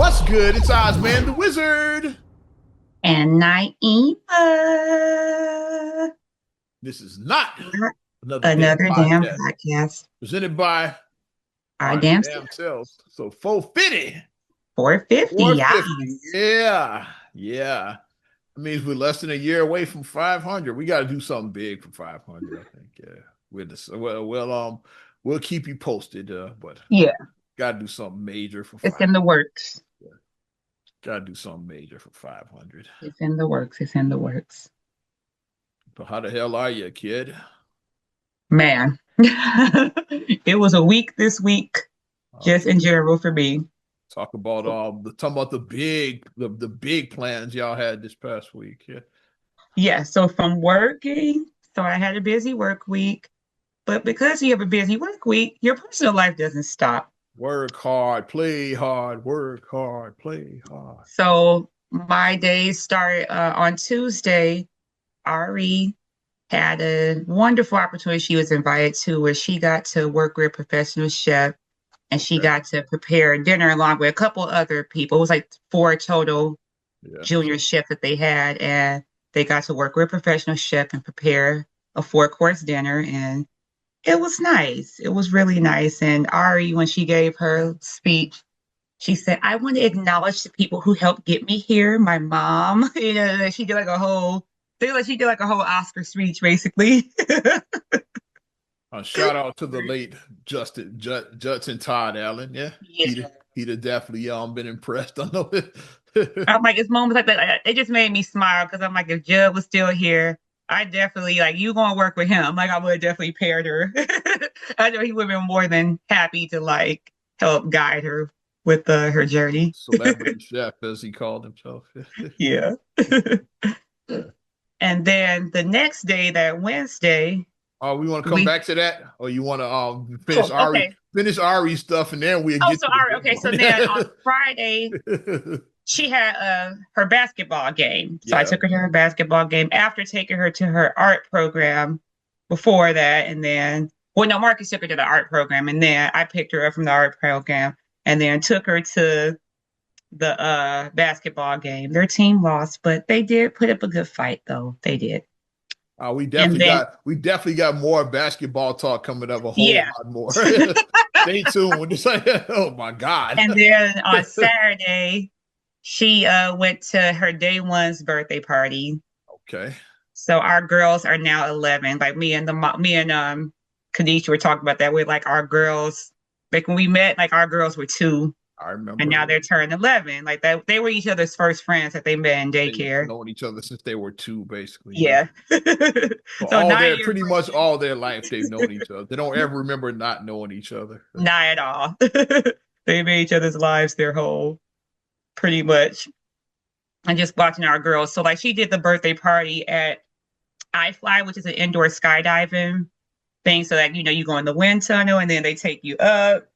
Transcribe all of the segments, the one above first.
What's good? It's Ozman the Wizard. And Naima. This is not Not another damn another damn podcast podcast. presented by Our our damn damn self. selves. So 450. 450, 450. yes. Yeah. Yeah. That means we're less than a year away from 500. We got to do something big for 500, I think. Yeah. We'll keep you posted, but Yeah, got to do something major for it's 500. in the works. Got to do something major for 500. It's in the works. It's in the works. So how the hell are you, kid? Man, it was a week this week, Uh, just in general for me. Talk about the big plans y'all had this past week. Yeah. Yeah, so from working, so I had a busy work week, but because you have a busy work week, your personal life doesn't stop. Work hard, play hard, work hard, play hard. So my days started on Tuesday. Ari had a wonderful opportunity she was invited to where she got to work with a professional chef and she Okay. got to prepare dinner along with a couple other people. It was like four total Yeah. junior chefs that they had, and they got to work with a professional chef and prepare a four-course dinner. And it was nice. It was really nice. And Ari, when she gave her speech, she said, I want to acknowledge the people who helped get me here. My mom, she did like a whole, she did like a whole Oscar speech, basically. Shout out to the late Judson Todd Allen. Yeah. Yeah. He'd have definitely been impressed. I know it. I'm like, it's moments like that. It just made me smile because I'm like, if Judd was still here, I definitely like you gonna work with him. Like I would have definitely paired her. I know he would have been more than happy to like help guide her with her journey. Celebrity chef, as he called himself. Yeah. And then the next day, that Wednesday, Oh, we want to come we back to that, or you want to cool. Okay. finish Ari stuff, and then we'll Oh, get so to the all right. big Okay. So then on Friday, one. she had her basketball game. So I Yeah. took her to her basketball game after taking her to her art program before that. And then, well, no, Marcus took her to the art program. And then I picked her up from the art program and then took her to the basketball game. Their team lost, but they did put up a good fight, though. They did. And then, We definitely got more basketball talk coming up, a whole yeah. lot more. Stay tuned. It's like, oh my God. And then on Saturday, she went to her day one's birthday party. Okay. So our girls are now 11. Like me and Kanisha were talking about that. We're like our girls, like when we met, like our girls were 2, I and remember now they're turning 11. Like that, they were each other's first friends that they met in they've daycare. known each other since they were 2, basically. Yeah. Yeah. So So pretty much all their life, they've known each other. They don't ever remember not knowing each other. not at all. They made each other's lives their whole, pretty much. And just watching our girls. So like she did the birthday party at iFly, which is an indoor skydiving thing. So that you go in the wind tunnel and then they take you up.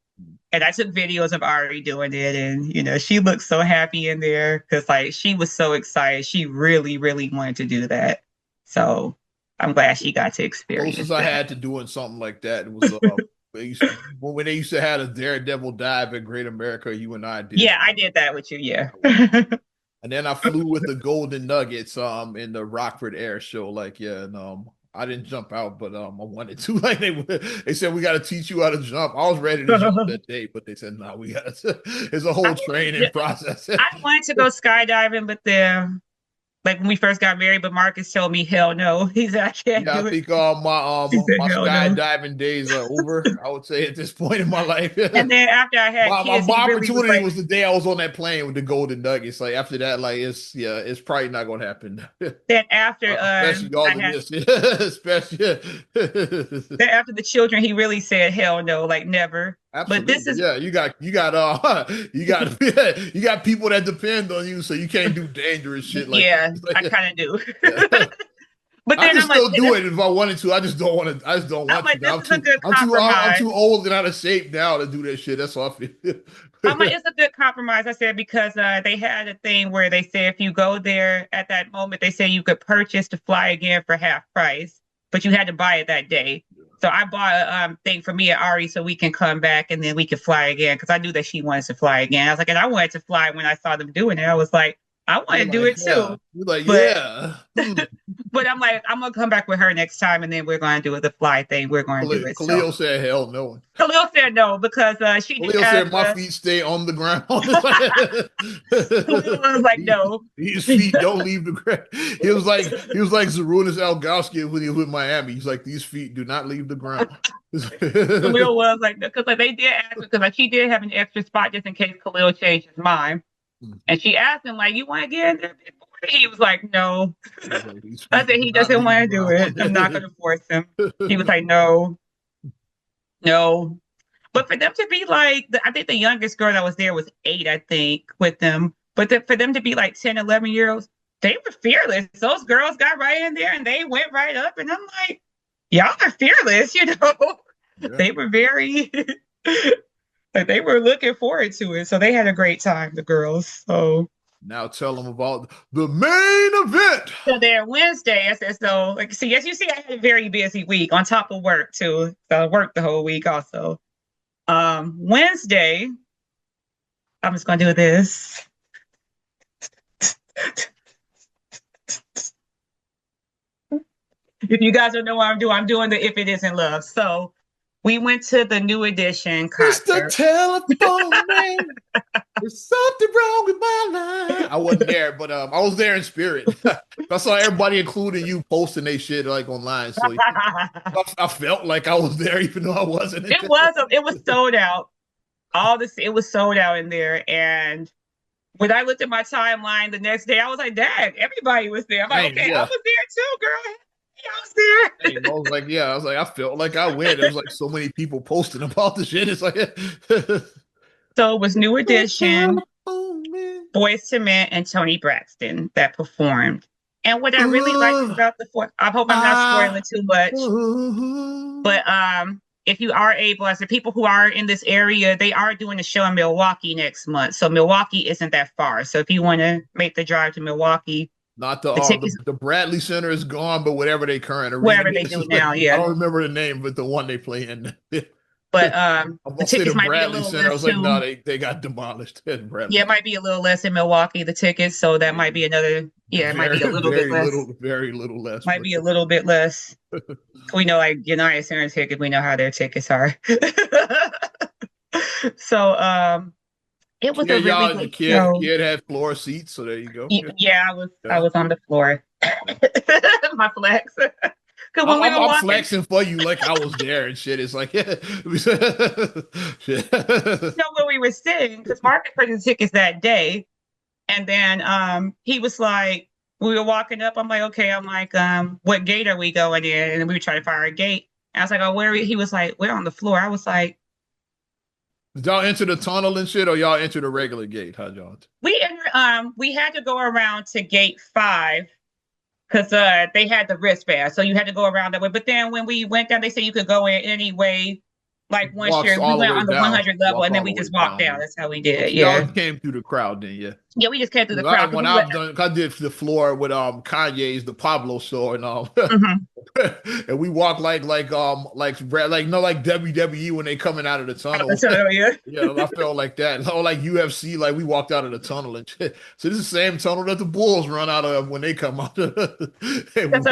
And I took videos of Ari doing it, and she looked so happy in there because like she was so excited. She really, really wanted to do that. So I'm glad she got to experience Closest I that. had to doing something like that was when they used to have a daredevil dive at Great America. You and I did. Yeah, I did that with you. Yeah. And then I flew with the Golden Nuggets in the Rockford Air Show. Like, yeah, and I didn't jump out, but I wanted to. Like they said we gotta teach you how to jump. I was ready to jump that day, but they said no, we gotta it's a whole I, training process. I wanted to go skydiving, but then like when we first got married, but Marcus told me hell no. He said I can't Yeah, I do it. think He said my hell no. skydiving days are over. I would say at this point in my life. And then after I had kids, My he really was opportunity like, was the day I was on that plane with the Golden Nuggets. Like after that, like it's probably not gonna happen. then after Especially all I of had this. Especially then after the children, he really said hell no, like never. But this absolutely. is Yeah, you got you got people that depend on you, so you can't do dangerous shit like yeah, I that. kind of do. Yeah. But I then can I'm like, still do it if I wanted to. I just don't want to. I just don't I'm want like, to. this is a good I'm compromise. too old and out of shape now to do that shit. That's all I feel. I'm like, it's a good compromise. I said because they had a thing where they say if you go there at that moment, they say you could purchase to fly again for half price, but you had to buy it that day. So I bought a thing for me and Ari so we can come back and then we can fly again because I knew that she wanted to fly again. I was like, and I wanted to fly when I saw them doing it. I was like, I want You're to do like, it yeah. too. You're like, But yeah. but I'm like, I'm gonna come back with her next time and then we're gonna do the fly thing. We're gonna do it. So Khalil said, hell no. Khalil said no because she did Khalil ask said, my feet stay on the ground. Khalil was like, no. His feet don't leave the ground. He was like Zarunas Algowski when he was with Miami. He's like, these feet do not leave the ground. Khalil was like, because like they did ask because like she did have an extra spot just in case Khalil changed his mind. And she asked him, like, you want to get in there? He was like, no. I said, he doesn't want to do it. I'm not going to force him. He was like, no, no. But for them to be like, I think the youngest girl that was there was 8, I think, with them. But for them to be like 10, 11-year-olds, they were fearless. Those girls got right in there and they went right up. And I'm like, y'all are fearless, you know? Yeah. They were very, like, they were looking forward to it. So they had a great time, the girls. So now tell them about the main event. So there Wednesday, I said, so like, see, as you see, I had a very busy week on top of work too. So I worked the whole week also. Wednesday, I'm just gonna do this. If you guys don't know what I'm doing the If It Isn't Love. So we went to the New Edition concert. It's the telephone man. There's something wrong with my line. I wasn't there, but I was there in spirit. I saw everybody, including you, posting their shit like online. So I felt like I was there, even though I wasn't. It was sold out. It was sold out in there. And when I looked at my timeline the next day, I was like, Dad, everybody was there. I'm like, okay, yeah. I was there too, girl. I was there. I was like, yeah, I was like, I felt like I went. There was like so many people posting about the shit. It's like, so it was New Edition, Boyz II Men, and Toni Braxton that performed. And what I really liked about I hope I'm not spoiling too much, but if you are able, as the people who are in this area, they are doing a show in Milwaukee next month. So Milwaukee isn't that far. So if you want to make the drive to Milwaukee. Not the Bradley Center is gone, but whatever they current arena whatever they do now, yeah. I don't remember the name, but the one they play in. But the tickets might be a little Center. I was like, no, too. they got demolished. Yeah, it might be a little less in Milwaukee, the tickets. So that might be another. Yeah, it might be a little bit less. Very little less. Might be a little bit less. We know, like United Center tickets. We know how their tickets are. So it was a really good show. Kid had floor seats, so there you go. Yeah, I was on the floor. My flex. I'm flexing for you like I was there and shit. It's like, yeah. Where we were sitting, because Mark purchased tickets that day. And then he was like, we were walking up. I'm like, okay. I'm like, what gate are we going in? And then we were trying to find a gate. And I was like, oh, where are we? He was like, we're on the floor. I was like, did y'all enter the tunnel and shit, or y'all enter the regular gate? How y'all? We had to go around to gate 5 because they had the wristband, so you had to go around that way. But then when we went down, they said you could go in any way. Like we went on the 100 level, and then we just walked down. That's how we did it. Yeah, y'all came through the crowd then. Yeah. Yeah, we just came through the crowd. When I did the floor with Kanye's the Pablo show and and we walked like WWE when they coming out of the tunnel. Yeah, I felt like that. Or like UFC, like we walked out of the tunnel and shit. So this is the same tunnel that the Bulls run out of when they come out. So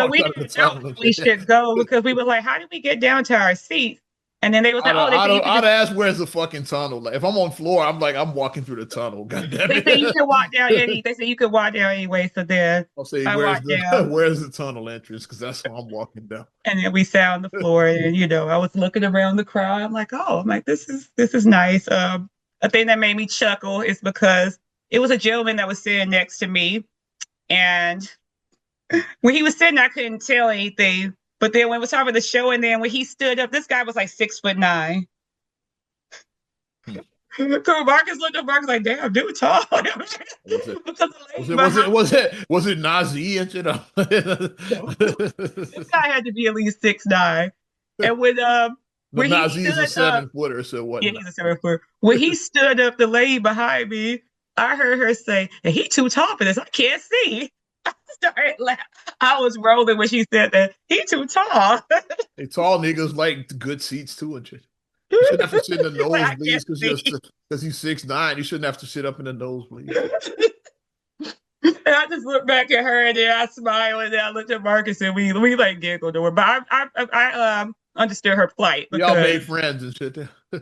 we didn't know we should go because we were like, how did we get down to our seats? And then they was like, I'd ask where's the fucking tunnel. Like if I'm on floor, I'm like, I'm walking through the tunnel. God damn it. They say you can walk down they say you could walk down anyway. So then I'll say where's the tunnel entrance? Because that's how I'm walking down. And then we sat on the floor and I was looking around the crowd. I'm like, this is nice. A thing that made me chuckle is because it was a gentleman that was sitting next to me. And when he was sitting, I couldn't tell anything. But then when it was time for the show, and then when he stood up, this guy was like 6'9". So Marcus looked up, Marcus like, damn, dude, tall. Was it Nazi and shit? This guy had to be at least 6'9". And when Nazi's a 7-footer, so what? Yeah, he's a 7-footer. When he stood up, the lady behind me, I heard her say, "And he too tall for this. I can't see." Started laughing. I was rolling when she said that. He too tall. They tall niggas like good seats too and shit. You shouldn't have to sit in the She's like, I can't nosebleeds see. because he's 6'9". You shouldn't have to sit up in the nosebleeds. And I just looked back at her and then I smiled and then I looked at Marcus and we like giggled to her. But I understood her plight Y'all made because friends and shit.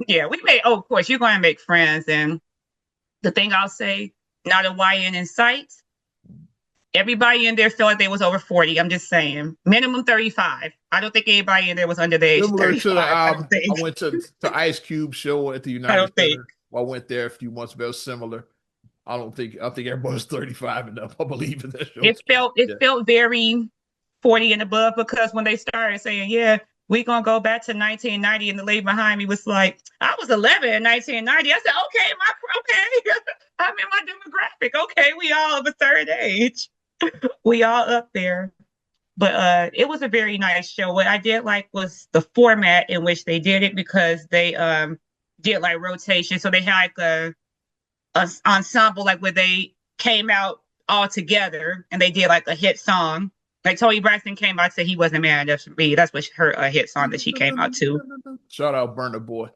yeah, we made of course you're gonna make friends. And the thing I'll say, not a YN in sight. Everybody in there felt like they was over 40. I'm just saying. Minimum 35. I don't think anybody in there was under the age of Similar to 35. the I don't think. I went to Ice Cube show at the I United don't think. Center. I went there a few months ago. Similar. I think everybody's 35 and up. I believe in that show. It Yeah. felt very 40 and above because when they started saying, yeah, we're gonna go back to 1990, and the lady behind me was like, I was 11 in 1990. I said, okay, I'm in my demographic. Okay, we all of a third age. We all up there. But it was a very nice show. What I did like was the format in which they did it because they did like rotation. So they had like a ensemble like where they came out all together and they did like a hit song. Like Toni Braxton came out and said he wasn't man enough for me. That's what her hit song that she came out to. Shout out Burna Boy.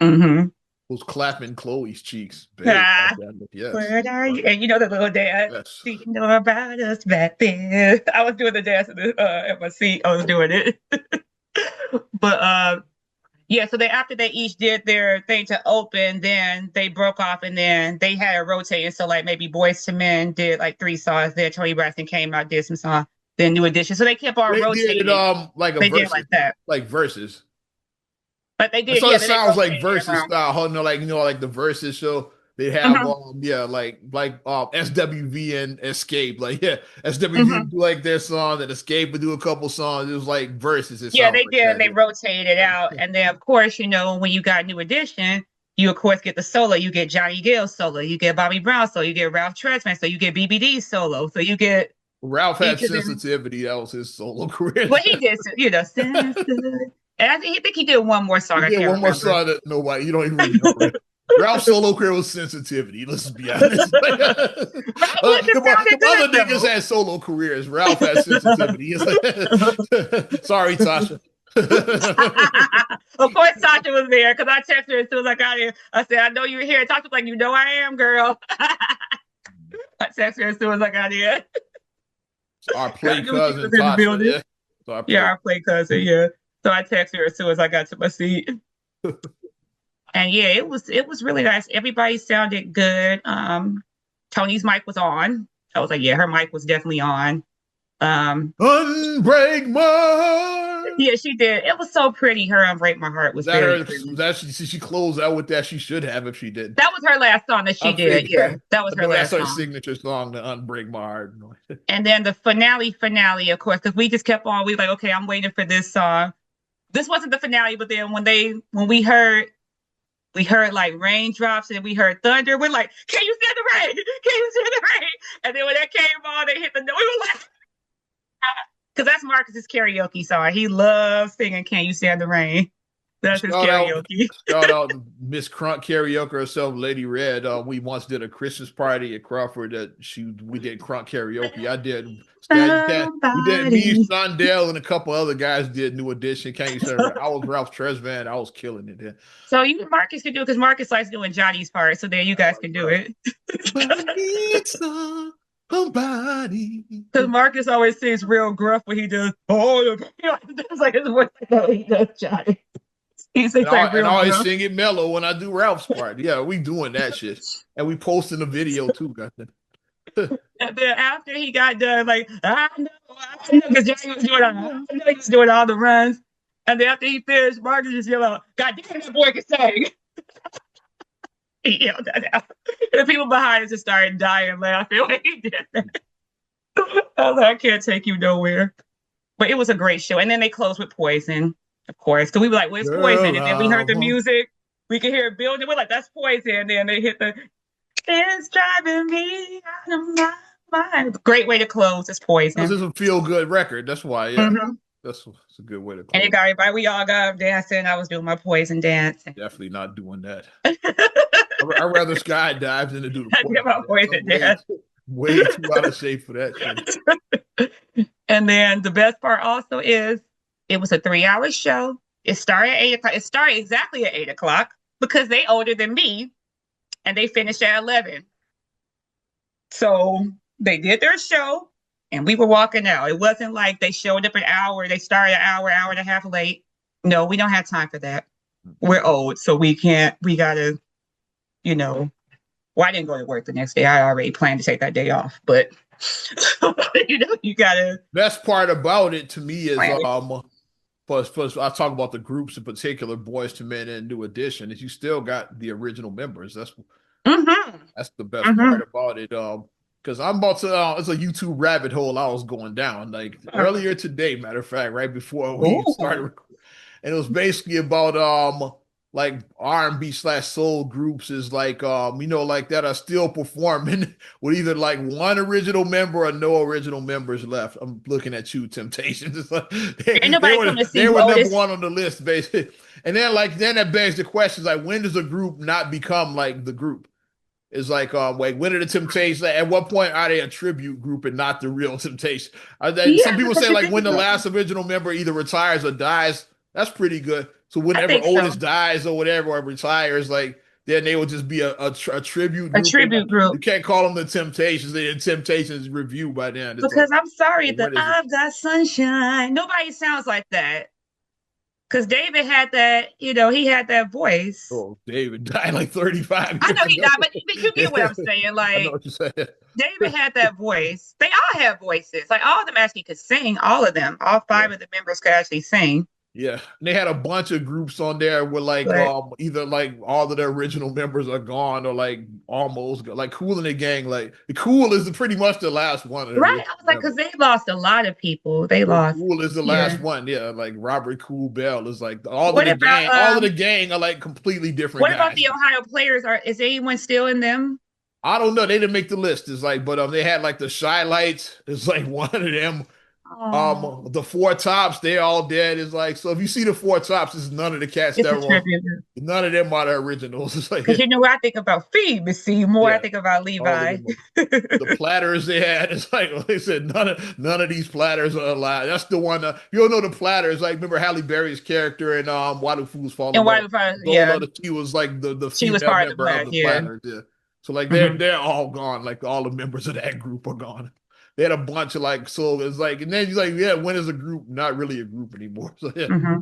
Mm-hmm. Who's clapping Chloe's cheeks. Babe, Ah, yes. where are you? And you know the little dance. Yes. Do you know about us back then? I was doing the dance at my seat. I was doing it. But yeah, so they after they each did their thing to open, then they broke off and then they had a rotating. So like maybe Boys to Men did like 3 songs there. Toni Braxton came out, did some songs, then New Edition. So they kept on They rotating. did like a they versus, did like that. like verses. But they did, So yeah. it sounds like versus style. Like like the versus show. They have like SWV and Escape. Like SWV do like their song and Escape would do a couple songs. It was like verses. Yeah, they like did. that. They rotated out. And then of course, when you got New Edition, you of course get the solo. You get Johnny Gill solo, you get Bobby Brown solo, you get Ralph Tresvant, so you get BBD solo. So you get Ralph had Sensitivity. That was his solo career. Well, he did, Sensitive. And I think he did one more song. He did one more song that nobody, you don't even remember. Ralph's solo career was Sensitivity. Let's be honest. The other niggas had solo careers. Ralph had Sensitivity. Sorry, Tasha. Of course, Tasha was there because I texted her as soon as I got here. I said, I know you're here. Tasha was like, you know I am, girl. I texted her as soon as I got here. Our play cousin, Tasha. Yeah, our play cousin, yeah. So I texted her as soon as I got to my seat. And yeah, it was really nice. Everybody sounded good. Tony's mic was on. I was like, yeah, her mic was definitely on. Unbreak My Heart. Yeah, she did. It was so pretty. Her Unbreak My Heart was very pretty. She closed out with that. She should have if she did. That was her last song that she did. Yeah, that was her last song. Signature song, to Unbreak My Heart. And then the finale, of course, because we just kept on. We were like, okay, I'm waiting for this song. This wasn't the finale, but then when we heard like raindrops and we heard thunder, we're like, can you stand the rain? Can you stand the rain? And then when that came on, they hit the note. We were like, because that's Marcus's karaoke song. He loves singing "Can You Stand the Rain." That's his karaoke. Shout out Miss Crunk karaoke herself, Lady Red. We once did a Christmas party at Crawford that we did Crunk karaoke. I did. We did. Me, Shondell, and a couple other guys did New Edition. Can you say? I was Ralph Tresvant. I was killing it. So you and Marcus can do it because Marcus likes doing Johnny's part. So there, you guys can do it. Somebody. Because Marcus always sings real gruff when he does. Oh, it's like his voice. He does Johnny. And I always sing it mellow when I do Ralph's part. Yeah, we doing that shit. And we posting the video too, goddamn. And then after he got done, like, I know, because Johnny was doing all the runs. And then after he finished, Marcus just yelled out, God damn, that boy can sing. He yelled that out. And the people behind us just started dying laughing when he did that. I was like, I can't take you nowhere. But it was a great show. And then they closed with Poison, of course. Because we were like, where's Poison? And then we heard the music. We could hear it building. We're like, that's Poison. And then they hit the, it's driving me out of my mind. Great way to close. It's Poison. This is a feel-good record. That's why, yeah. Mm-hmm. That's a good way to close. And it got everybody. We all got up dancing. I was doing my Poison dance. Definitely not doing that. I'd rather skydive than to do the Poison dance. Way too out of shape for that shit. And then the best part also is it was a 3 hour show. It started at 8 o'clock. It started exactly at 8 o'clock because they older than me and they finished at 11. So they did their show and we were walking out. It wasn't like they showed up an hour, they started an hour, hour and a half late. No, we don't have time for that. We're old, so we can't, we gotta, you know, well, I didn't go to work the next day. I already planned to take that day off, but you gotta Best part about it to me is plan it. plus I talk about the groups in particular, Boys to Men and New Edition, is you still got the original members. Mm-hmm. That's the best Mm-hmm. part about it. Because I'm about to, it's a YouTube rabbit hole I was going down like earlier today, matter of fact, right before we started, Ooh. and it was basically about like R&B slash soul groups is like like that are still performing with either like one original member or no original members left. I'm looking at you, Temptations. It's like, Ain't nobody come to see they were number Otis. one on the list, basically. And then that begs the questions like when does a group not become like the group? It's like when are the Temptations? At what point are they a tribute group and not the real Temptation? Some Yeah, people because say you like think when the about it. last original member either retires or dies. That's pretty good. So I whenever think Otis so. dies or whatever or retires, like then they will just be a tribute A group. tribute You group. can't call them the Temptations. The Temptations review by then. It's like Because I'm sorry, the when is it? I've got sunshine. Nobody sounds like that. Because David had that, he had that voice. Oh, David died like 35 I know years he ago. died, but you get what I'm saying. I know Like what you're saying. David had that voice. They all have voices. Like all of them actually could sing. All of them, all Yeah. five of the members could actually sing. Yeah, and they had a bunch of groups on there where like But either like all of the original members are gone or like almost like Cool and the Gang. Like the Cool is pretty much the last one of the right, original I was like, because members. they lost a lot of people. They lost. Cool is the Yeah. last one. Yeah, like Robert Cool Bell is like What about all of the gang are like completely different what about guys. the Ohio players? Is anyone still in them? I don't know. They didn't make the list. It's like, but they had like the Shy Lights. It's like one of them. Oh, The Four Tops, they all dead. It's like so. If you see the Four Tops, it's none of the cats it's that a were. tribute. None of them are the originals. It's like Because you know what I think about Phoebe Seymour, I yeah, think about all of Levi. them. The platters they had. It's like they said none of these platters are alive. That's the one. You don't know the platters. Like remember Halle Berry's character in Why Do Fools Fall And in why Love? the father, yeah, Zola, she was like the she was female part of the member of black, the yeah. platters. Yeah. So like Hmm. they're all gone. Like all the members of that group are gone. They had a bunch of like so it's like and then he's like yeah when is a group not really a group anymore? So yeah. Hmm.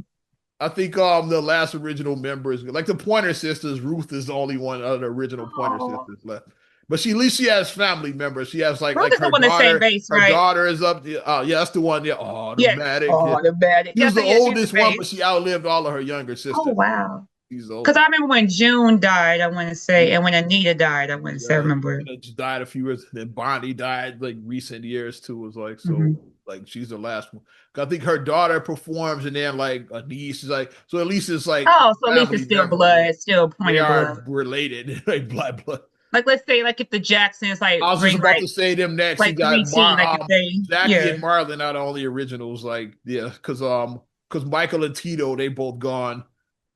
I think the last original member is like the Pointer Sisters. Ruth is the only one of the original Pointer Oh, Sisters left. But at least she has family members. She has Ruth like is her up on the same daughter. base, Her right? daughter is up. Oh yeah, that's the one. Yeah, Yes. automatic. Yeah. Oh, the bad. She Yeah, was so the yeah, she's the oldest one, but base. she outlived all of her younger Oh, sisters. wow. She's the Because oldest. I remember when June died, I want to say, and when Anita died, I want to say, I Yeah, remember. just died a few years. Then Bonnie died like recent years too. Was like so Hmm. like she's the last one. I think her daughter performs, and then like a niece is like so. At least it's like Oh, so at least it's family still members. blood, still They pointed blood. are related, like blood, blood. Like, let's say, like, if the Jacksons, like, I was just bring, about to say them next. You like got 3T, like, if they, Jackie yeah. and Marlon are the only originals. Like yeah, because Michael and Tito they both gone.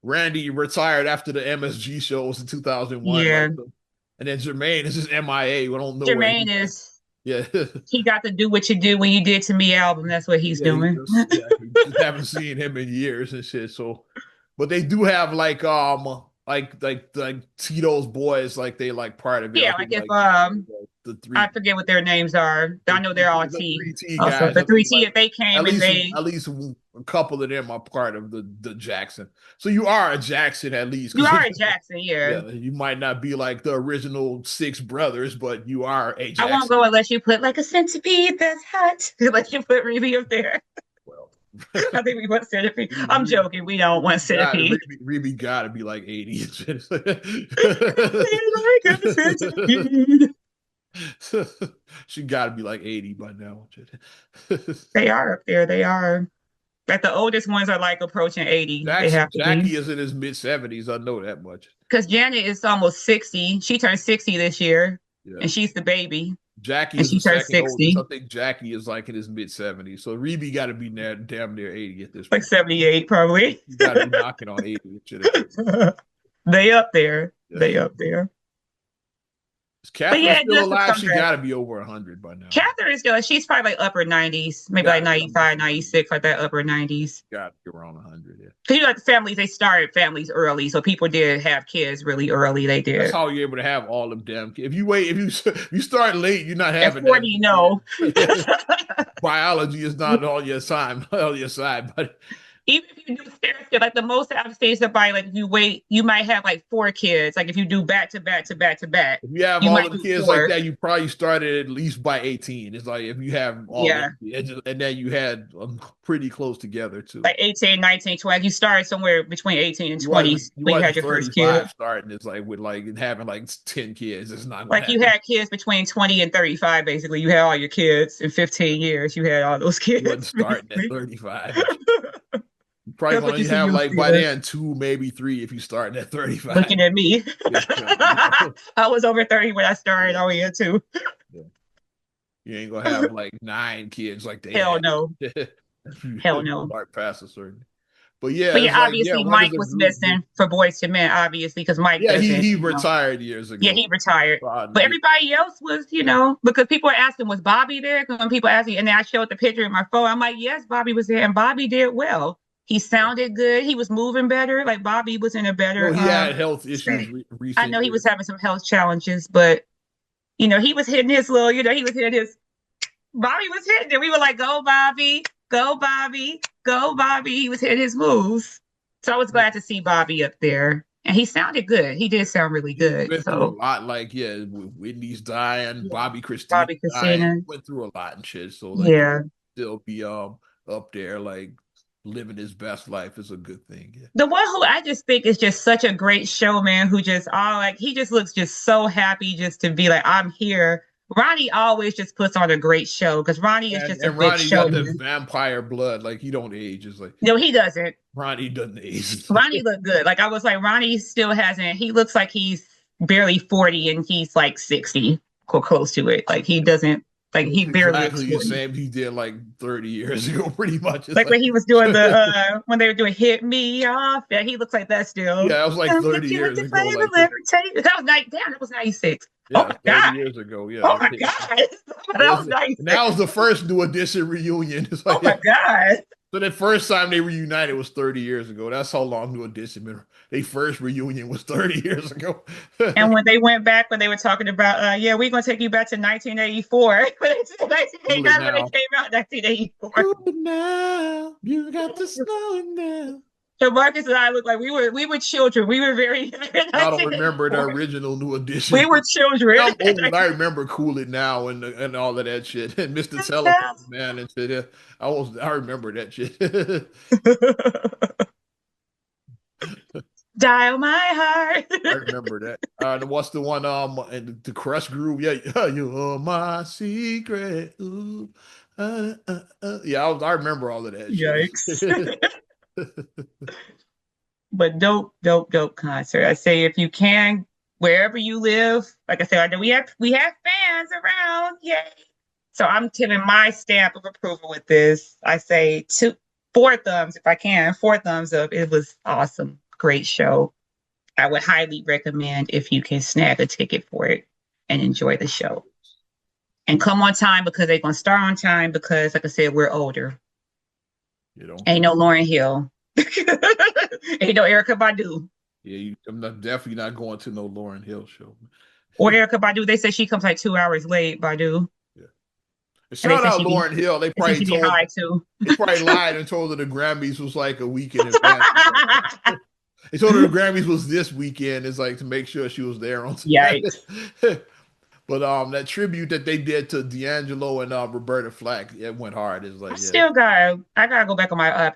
Randy retired after the MSG shows in 2001. Yeah. Like, and then Jermaine is just MIA. We don't know where Jermaine he. is, Yeah, he got to do what you do when you did to me album. That's what he's yeah, doing. you just haven't seen him in years and shit. So, but they do have like Tito's boys, like they like part of it. I Yeah, like think if like the I three forget what their names are. I know they're all the T. three T Also, guys. the I think 3T, like if they came and they, at least a couple of them are part of the Jackson. So you are a Jackson at least you because are a Jackson, yeah. yeah, you might not be like the original six brothers, but you are a I won't Jackson. go unless you put like a centipede that's hot. Unless you put Ruby up there. Well, I think we want centipede. I'm Reed, joking. We don't want centipede. Reed gotta be like 80. Like a centipede. She gotta be like 80 by now. They are up there. They are. Like the oldest ones are like approaching 80. They have to be. Jackie is in his mid 70s. I know that much. Because Janet is almost 60. She turned 60 this year. Yeah. And she's the baby. Jackie And is the she turned second oldest. 60. I think Jackie is like in his mid 70s. So Reeby got to be damn near 80 at this Like point. 78, probably. He's got to be knocking on 80. They up there. Yeah. They up there. Is But Catherine yeah, still just to alive? come She back. got to be over 100 by now. Catherine is still, she's probably like upper 90s, maybe like Got to be 95, almost 96, like that upper 90s. got to be around 100. Yeah. Because you know, like the families, they started families early. So people did have kids really early. They That's did. how you're able to have all of them. If you wait, if you start late, you're not At having that 40, many no. kids. Biology is not on your side, on your side. But Even if you do stair step, like the most I've stayed somebody, like if you wait, you might have like four kids. Like if you do back to back to back to back, if you have you all might of the do kids like four. that, you probably started at least by 18. It's like if you have all Yeah. them kids, and then you had pretty close together too. Like 18, 19, 20. You started somewhere between 18 and You 20 wasn't you when you wasn't had your first kid. 35 starting. It's like with like having like 10 kids. It's not gonna Like you happen. had kids between 20 and 35, basically. You had all your kids in 15 years. You had all those You wasn't kids, starting at basically. 35. You probably That's what gonna you see have you like by did. then two, maybe three if you starting at 35. Looking at me. Yeah. I was over 30 when I started. Yeah. Oh, yeah, too. Yeah. You ain't gonna have like 9 kids like they Hell had. no. If you Hell no. start past a certain. But yeah, But it's yeah, like yeah, obviously when is Mike a was group missing for Boys to Men, obviously, because Mike yeah, doesn't, he you know. retired years Yeah, ago. he retired. But Yeah. everybody else was, you know, because people were asking, was Bobby there? Because when people asked me, and then I showed the picture in my phone, I'm like, yes, Bobby was there, and Bobby did well. He sounded good. He was moving better. Like Bobby was in a Well, better he had health issues state. I recent know he was years. having some health challenges, but you know, he was hitting his little, you know, he was hitting his Bobby was hitting it. We were like, go Bobby, go Bobby, go Bobby. He was hitting his moves. So I was glad to see Bobby up there. And he sounded good. He did sound really He's good. been through a So lot, like yeah, Whitney's dying, yeah. Bobby Christina Bobby dying. Christina. He went through a lot and shit. So like Yeah. still be up there, like living his best life is a good thing. Yeah. The one who I just think is just such a great showman who just all like he just looks just so happy just to be like, I'm here. Ronnie always just puts on a great show because Ronnie is just a And good Ronnie got the showman. vampire blood, like he don't age. It's like No, he doesn't. Ronnie doesn't age. Ronnie looked good. Like I was like, Ronnie still hasn't. He looks like he's barely 40 and he's like 60 or close to it. Like he doesn't. Like he barely looks Exactly the 40. same he did like 30 years ago, pretty much. It's Like like when he was doing the when they were doing "Hit Me Off," yeah, he looks like that still. yeah, it was like Come 30 get you with years the ago, flavor, like let me tell you. That was damn, that was 96. Oh yeah, my 30 god. years ago. Yeah. Oh my god. That was 96. And that was the first New Edition reunion. It's Oh like my god. so the first time they reunited was 30 years ago. That's how long New Edition been. Their first reunion was 30 years ago. And when they went back, when they were talking about, yeah, we're gonna take you back to 1984. When they said Cool it 1989, when they now. came out, 1984. Cool it now. You got to slow it down. So Marcus and I looked like we were children. We were very I don't remember the 1984. original New We Edition. were children. I'm old. I remember Cool It Now and all of that shit. And Mr. Telephone Man and shit. Yeah. I remember that shit. Dial my heart. I remember that. What's the one and the Crush Groove? Yeah, you're my secret. Ooh, yeah, I remember all of that Yikes. shit. But dope concert. I say if you can, wherever you live, like I said, I know we have fans around. Yay. So I'm giving my stamp of approval with this. I say four thumbs if I can. Four thumbs up. It was awesome. Great show. I would highly recommend if you can snag a ticket for it and enjoy the show. And come on time because they're gonna start on time because, like I said, we're older. You know, Ain't no Lauryn Hill. Ain't no Erykah Badu. yeah, I'm definitely not going to no Lauryn Hill show. Or Erykah Badu. They say she comes like 2 hours late, Badu. Yeah. And they Shout say out Lauryn Hill. They probably she be high too. they probably lied and told her the Grammys was like a week in advance. They told her the Grammys was this weekend. It's like to make sure she was there on time. Yikes. But that tribute that they did to D'Angelo and Roberta Flack, it went hard. It's like I gotta go back on my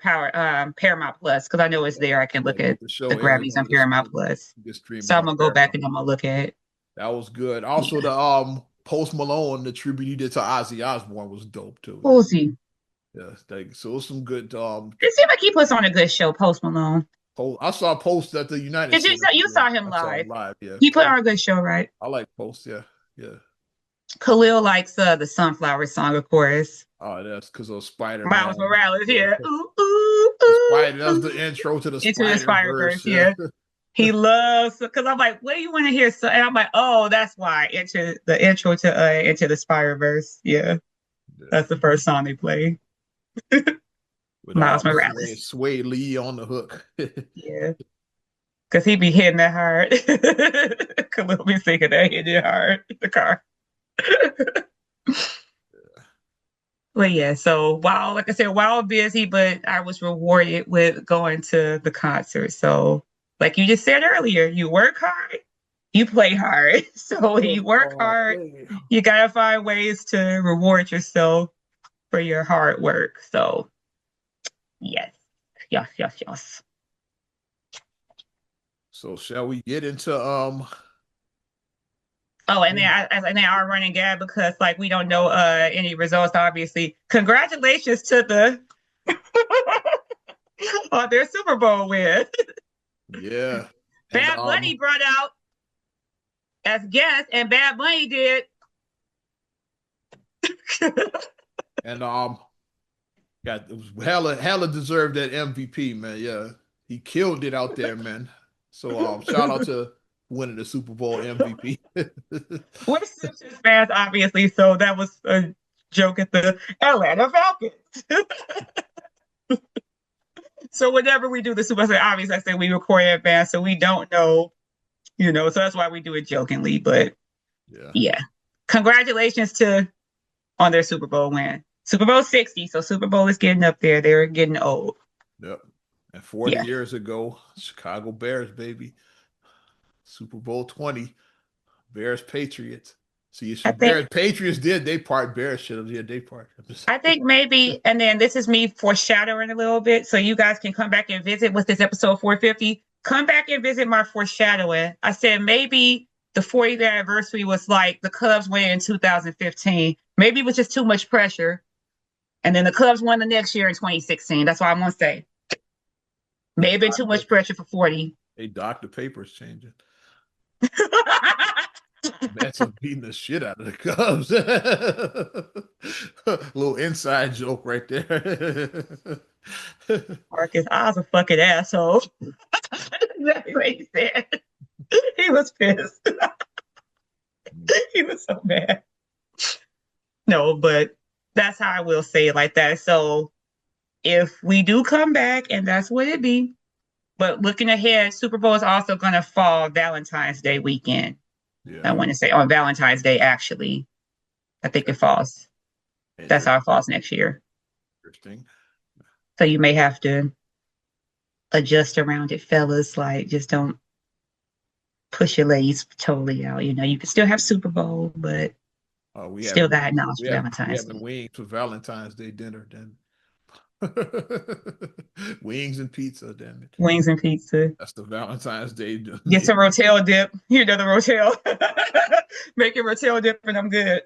Paramount Plus because I know it's there. I can look at the show the Grammys on Paramount Plus. So I'm gonna go back and I'm gonna look at it. That was good. Also, the Post Malone, the tribute he did to Ozzy Osbourne was dope too. Uzi. Yeah, so it was some good. It seemed like he puts on a good show, Post Malone. I saw Post at the United States. You saw him live. Yeah. He put on a good show, right? I like Post. Yeah. Khalil likes the Sunflower song, of course. Oh, that's because of Spider-Man. Miles Morales, yeah. Ooh, ooh, ooh. Spider, that's the intro to the Spider-Verse, yeah. He loves because I'm like, what do you want to hear? So and I'm like, oh, that's why into the intro to Into the Spider-Verse. Yeah, Yeah. that's the first song they play. With Miles Sway, Morales. Sway Lee on the hook. Yeah, because he be hitting that hard. Khalil be singing that hitting it hard in the car. Well, yeah. So while, like I said, while busy, but I was rewarded with going to the concert. So, like you just said earlier, you work hard, you play hard. So when you work Oh, hard, play. you gotta find ways to reward yourself for your hard work. So yes, yes, yes, yes. So shall we get into Oh, and then our running gag because like we don't know any results. Obviously, congratulations to the on their Super Bowl win. yeah. And Bad Bunny brought out as guest, and Bad Bunny did. and got it was hella deserved that MVP, man. Yeah. He killed it out there, man. So shout out to winning the Super Bowl MVP. We're Simpsons fans, obviously, so that was a joke at the Atlanta Falcons. So whenever we do the Super Bowl, obviously I say we record in advance, so we don't know, so that's why we do it jokingly. But Yeah. yeah, congratulations to on their Super Bowl win. Super Bowl 60, so Super Bowl is getting up there. They're getting old. Yep. And 40 Yeah. years ago, Chicago Bears, baby. Super Bowl 20, Bears Patriots. See, I Bears think Patriots did they part, Bears should have did they part. I think maybe, and then this is me foreshadowing a little bit, so you guys can come back and visit with this episode 450. Come back and visit my foreshadowing. I said maybe the 40th anniversary was like the Cubs win in 2015. Maybe it was just too much pressure. And then the Cubs won the next year in 2016. That's what I'm going to say. Maybe too much pressure for 40. Hey, Doc, the paper's changing. Mets are beating the shit out of the Cubs. Little inside joke right there. Marcus, I was a fucking asshole. Exactly what he said. He was pissed. He was so mad. No, but that's how I will say it like that. So if we do come back, and that's what it be, but looking ahead, Super Bowl is also going to fall Valentine's Day weekend. Yeah. I want to say on Valentine's Day, actually. I think it falls. That's how it falls next year. Interesting. So you may have to adjust around it, fellas. Like, just don't push your legs totally out. You can still have Super Bowl, but we still got to acknowledge Valentine's Day. We have wings for Valentine's Day dinner, then. Wings and pizza, damn it. Wings and pizza. That's the Valentine's Day. Get some Rotel dip. You know the Rotel. Make it Rotel dip and I'm good.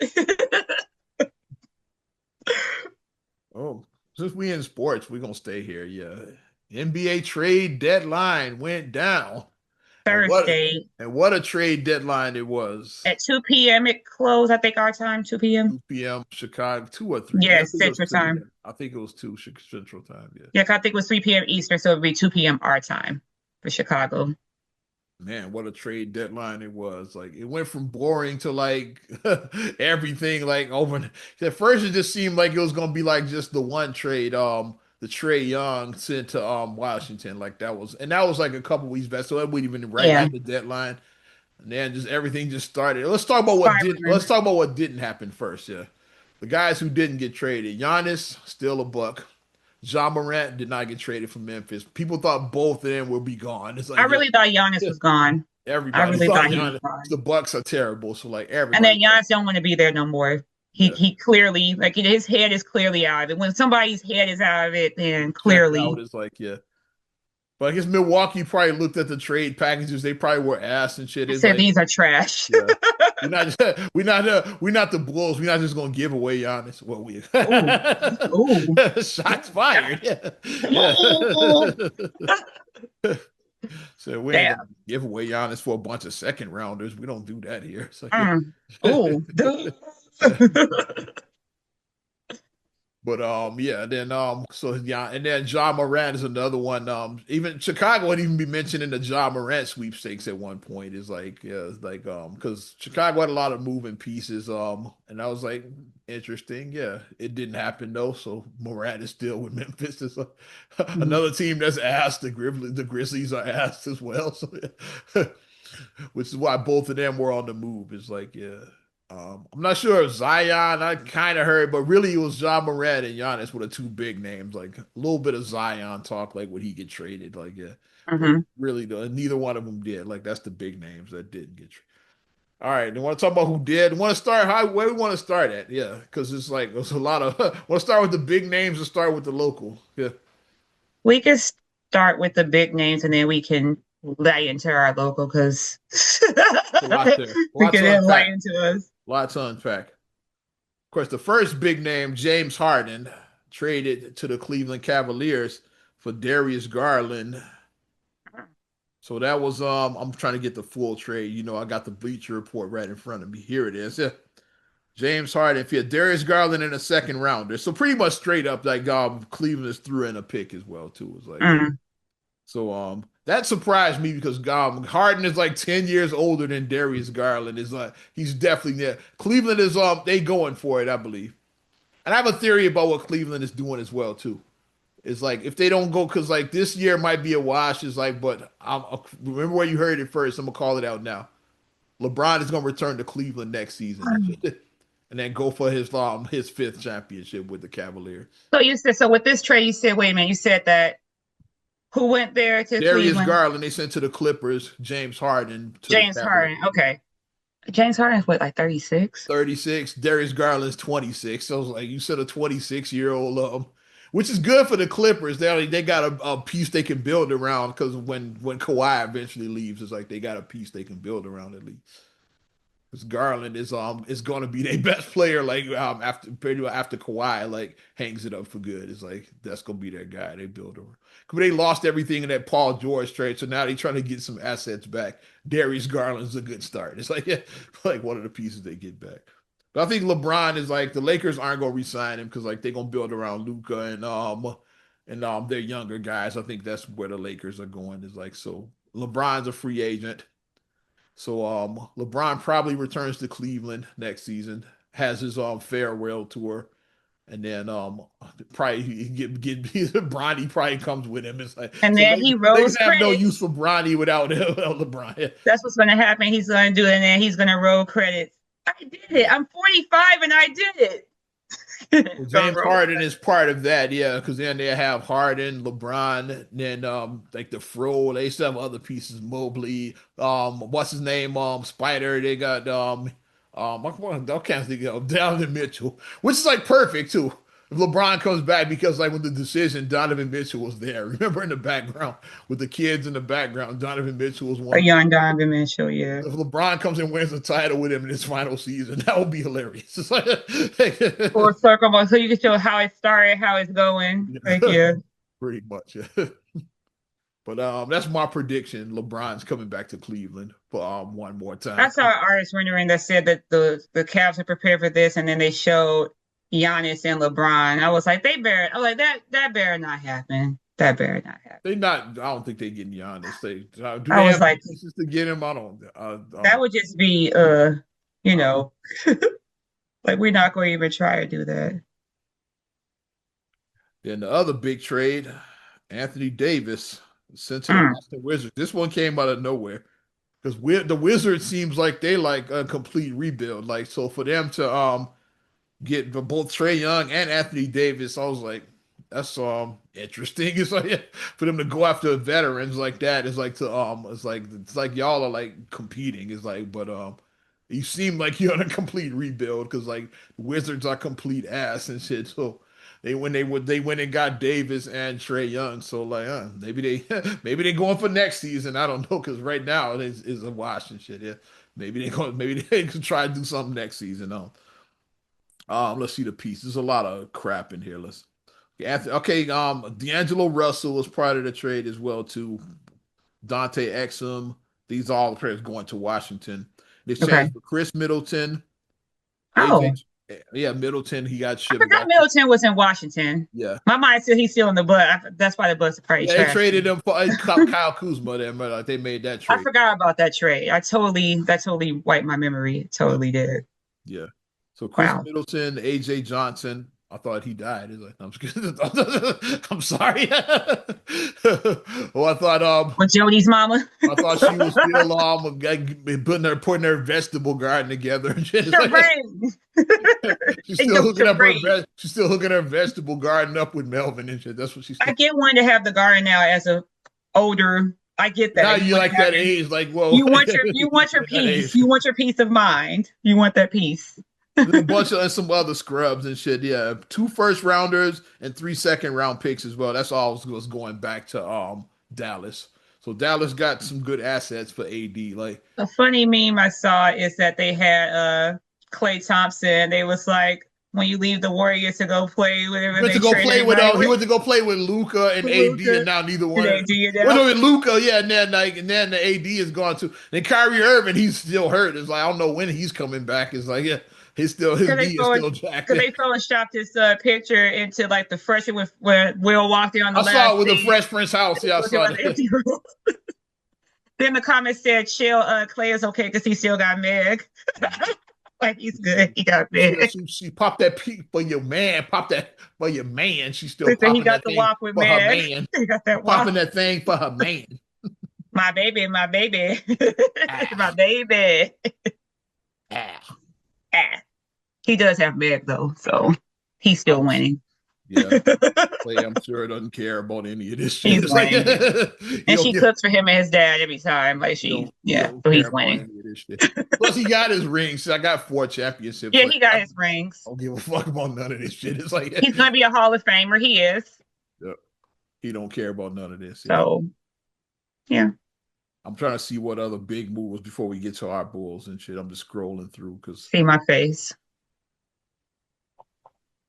Oh, since we in sports, we're gonna stay here. Yeah. NBA trade deadline went down. Thursday. And what a trade deadline it was. At 2 p.m. it closed, I think our time, 2 p.m. 2 p.m. Chicago, 2 or 3. Yes, Central Time. I think it was 2 Central Time, yeah. Yeah, I think it was 3 p.m. Eastern, so it would be 2 p.m. our time for Chicago. Man, what a trade deadline it was. Like, it went from boring to like everything like over. At first it just seemed like it was gonna be like just the one trade, the Trae Young sent to Washington. Like that was like a couple weeks back. So that wasn't even right at the deadline. And then just everything just started. Let's talk about what didn't happen first. Yeah. The guys who didn't get traded. Giannis, still a buck. Ja Morant did not get traded from Memphis. People thought both of them would be gone. It's like, I really thought Giannis was gone. Everybody thought Giannis. The Bucks are terrible. So like everybody. And then Giannis don't want to be there no more. He clearly, like, his head is clearly out of it. When somebody's head is out of it, then clearly it's like, yeah. But I guess Milwaukee probably looked at the trade packages. They probably were ass and shit. Said like, these are trash. Yeah. We're not the Bulls. We're not just gonna give away Giannis. Well, we shots fired. Yeah. So we ain't gonna give away Giannis for a bunch of second rounders. We don't do that here. So, But yeah, then so yeah, and then John Morant is another one. Even Chicago would even be mentioned in the John Morant sweepstakes at one point. Is like yeah, it's like because Chicago had a lot of moving pieces. And I was like, interesting. Yeah, it didn't happen though. So Morant is still with Memphis. It's Mhm. another team that's asked. The Grizzlies are asked as well. So yeah. Which is why both of them were on the move. It's like, yeah. I'm not sure if Zion, I kind of heard, but really it was John Morant and Giannis were the two big names. Like a little bit of Zion talk, like would he get traded? Like, yeah. But Mhm. really, neither one of them did. Like, that's the big names that didn't get traded. All right, you want to talk about who did? Want to start? Where we want to start at? Yeah, because it's like there's a lot of. Want to start with the big names or start with the local? Yeah, We can start with the big names and then we can lay into our local because a lot there, a we lot can to unpack, enlighten to us. a lot to unpack. Of course, the first big name, James Harden, traded to the Cleveland Cavaliers for Darius Garland. So that was I'm trying to get the full trade. I got the Bleacher Report right in front of me. Here it is. Yeah. James Harden, if you had Darius Garland in a second rounder. So pretty much straight up like Cleveland is threw in a pick as well, too. It's like, yeah. Mm. So that surprised me because Harden is like 10 years older than Darius Garland. Is like he's definitely there. Cleveland is they going for it, I believe. And I have a theory about what Cleveland is doing as well too. It's like if they don't go, because like this year might be a wash. It's like, but remember where you heard it first. I'm gonna call it out now. LeBron is gonna return to Cleveland next season, and then go for his fifth championship with the Cavaliers. So you said, so with this trade, you said, wait a minute, you said that who went there to Darius Cleveland? Garland they sent to the Clippers. James Harden to the James Cavaliers. Harden. Okay. James Harden's what, like 36? 36. Darius Garland's 26. So I was like, you said a 26-year-old, which is good for the Clippers. They got a piece they can build around because when Kawhi eventually leaves, it's like they got a piece they can build around at least. Because Garland is going to be their best player like after pretty much after Kawhi like hangs it up for good. It's like that's going to be their guy they build around. Because they lost everything in that Paul George trade, so now they're trying to get some assets back. Darius Garland's a good start. It's like yeah, like one of the pieces they get back. But I think LeBron is like the Lakers aren't going to resign him because like they're going to build around Luka and their younger guys. I think that's where the Lakers are going. Is like so LeBron's a free agent. So LeBron probably returns to Cleveland next season, has his farewell tour, and then probably he get Bronny probably comes with him. It's like And so then he rose Lakers have no use credits. for Bronny without LeBron. That's what's going to happen. He's going to do it, and then he's going to roll credits. I did it. I'm 45 and I did it. Well, Gonna James roll Harden credits. is part of that, yeah, because then they have Harden, LeBron, then like the Fro, they still have other pieces, Mobley, what's his name, Spider, they got I can't think of Donovan Mitchell, which is like perfect too. If LeBron comes back because like with the decision, Donovan Mitchell was there. Remember in the background with the kids in the background, Donovan Mitchell was one A of them. young Donovan Mitchell, yeah. If LeBron comes and wins the title with him in his final season, that would be hilarious. It's Full like, circle, so you can show how it started, how it's going. Like, yeah. pretty much. But that's my prediction. LeBron's coming back to Cleveland for one more I time. saw an artist rendering that said that the Cavs are prepared for this, and then they showed Giannis and LeBron. I was like, I was like, that better not happen. That better not happen. They not. I don't think they getting Giannis. Do I they was have the like, pieces to get him? I don't. that would just be you Uh, know, like we're not going to even try to do that. then the other big trade, Anthony Davis sent to the Mm, Washington Wizards. This one came out of nowhere because the Wizards seems like they like a complete rebuild. Like so for them to get both Trae Young and Anthony Davis, I was like, that's interesting. It's like yeah, for them to go after veterans like that is like to it's like y'all are like competing. It's like, but you seem like you're on a complete rebuild because like the Wizards are complete ass and shit. So they went and got Davis and Trae Young. So like maybe they maybe they going for next season. I don't know because right now it is a wash and shit. Yeah. Maybe they can try to do something next season. Let's see the piece. There's a lot of crap in here. Okay, D'Angelo Russell was part of the trade as well too. Dante Exum. These all the players going to Washington. In okay. exchange for Chris Middleton, AJ Oh. Yeah, Middleton, he got I shipped forgot back to, Middleton was in Washington. yeah. My mind said he's still in the bus. That's why the bus is probably Yeah, they trash. traded him for Kyle Kuzma. Then, like they made that I trade. forgot about that trade. That totally wiped my memory. It Yeah, totally did. yeah. So Chris Wow. Middleton, AJ Johnson. I thought he died. He's like, I'm just kidding. I'm sorry. Well, With Jody's mama. I thought she was still putting her vegetable garden together and shit. It's like Terrain. she's They still do hooking up her terrain. she's still hooking her vegetable garden up with Melvin and shit. That's what she's I still. get one to have the garden now as a older. I get Now that. You you want to like have that your age, like whoa, you want your that peace. age. You want your peace of mind. You want that peace. There's a bunch of and some other scrubs and shit. Yeah, two first rounders and three second round picks as well. That's all was going back to Dallas. So Dallas got some good assets for AD. Like A funny meme I saw is that they had Klay Thompson. They was like, when you leave the Warriors to go play, whatever went to they go traded play him with right he with went to go play with Luca and AD, and Luka now neither and one. AD Well, now. no, with Luca, yeah, and then the AD is gone too. Then Kyrie Irving, he's still hurt. It's like I don't know when he's coming back. It's like yeah, his Because they knee is phone still jacked. because they photoshopped this picture into like the freshman with where Will walked in on the I saw last it with the scene. Fresh Prince house. Yeah, I It saw was an that. empty room. Then the comments said, "Chill, Clay is okay because he still got Meg. Like he's good. He got Meg." She popped that peak for your man. Pop that for your man. She's still They said he popping got that the thing walk with for her Meg. man. He got that Popping walk. that thing for her man. My baby, my baby, my Ah, baby. ah. Ah. He does have Meg though, so he's still I'm winning. yeah. Clay, I'm sure doesn't care about any of this shit. He's It's like winning. he And don't she give cooks for him and his dad every time. Like he yeah. don't So care he's about winning. any of this shit. Plus, he got his rings. I got 4 championships. Yeah, Like he got I his rings. don't give a fuck about none of this shit. It's like He's gonna be a Hall of Famer. He is. yeah, he don't care about none of this. Yeah. So yeah. I'm trying to see what other big moves before we get to our Bulls and shit. I'm just scrolling through because See my face.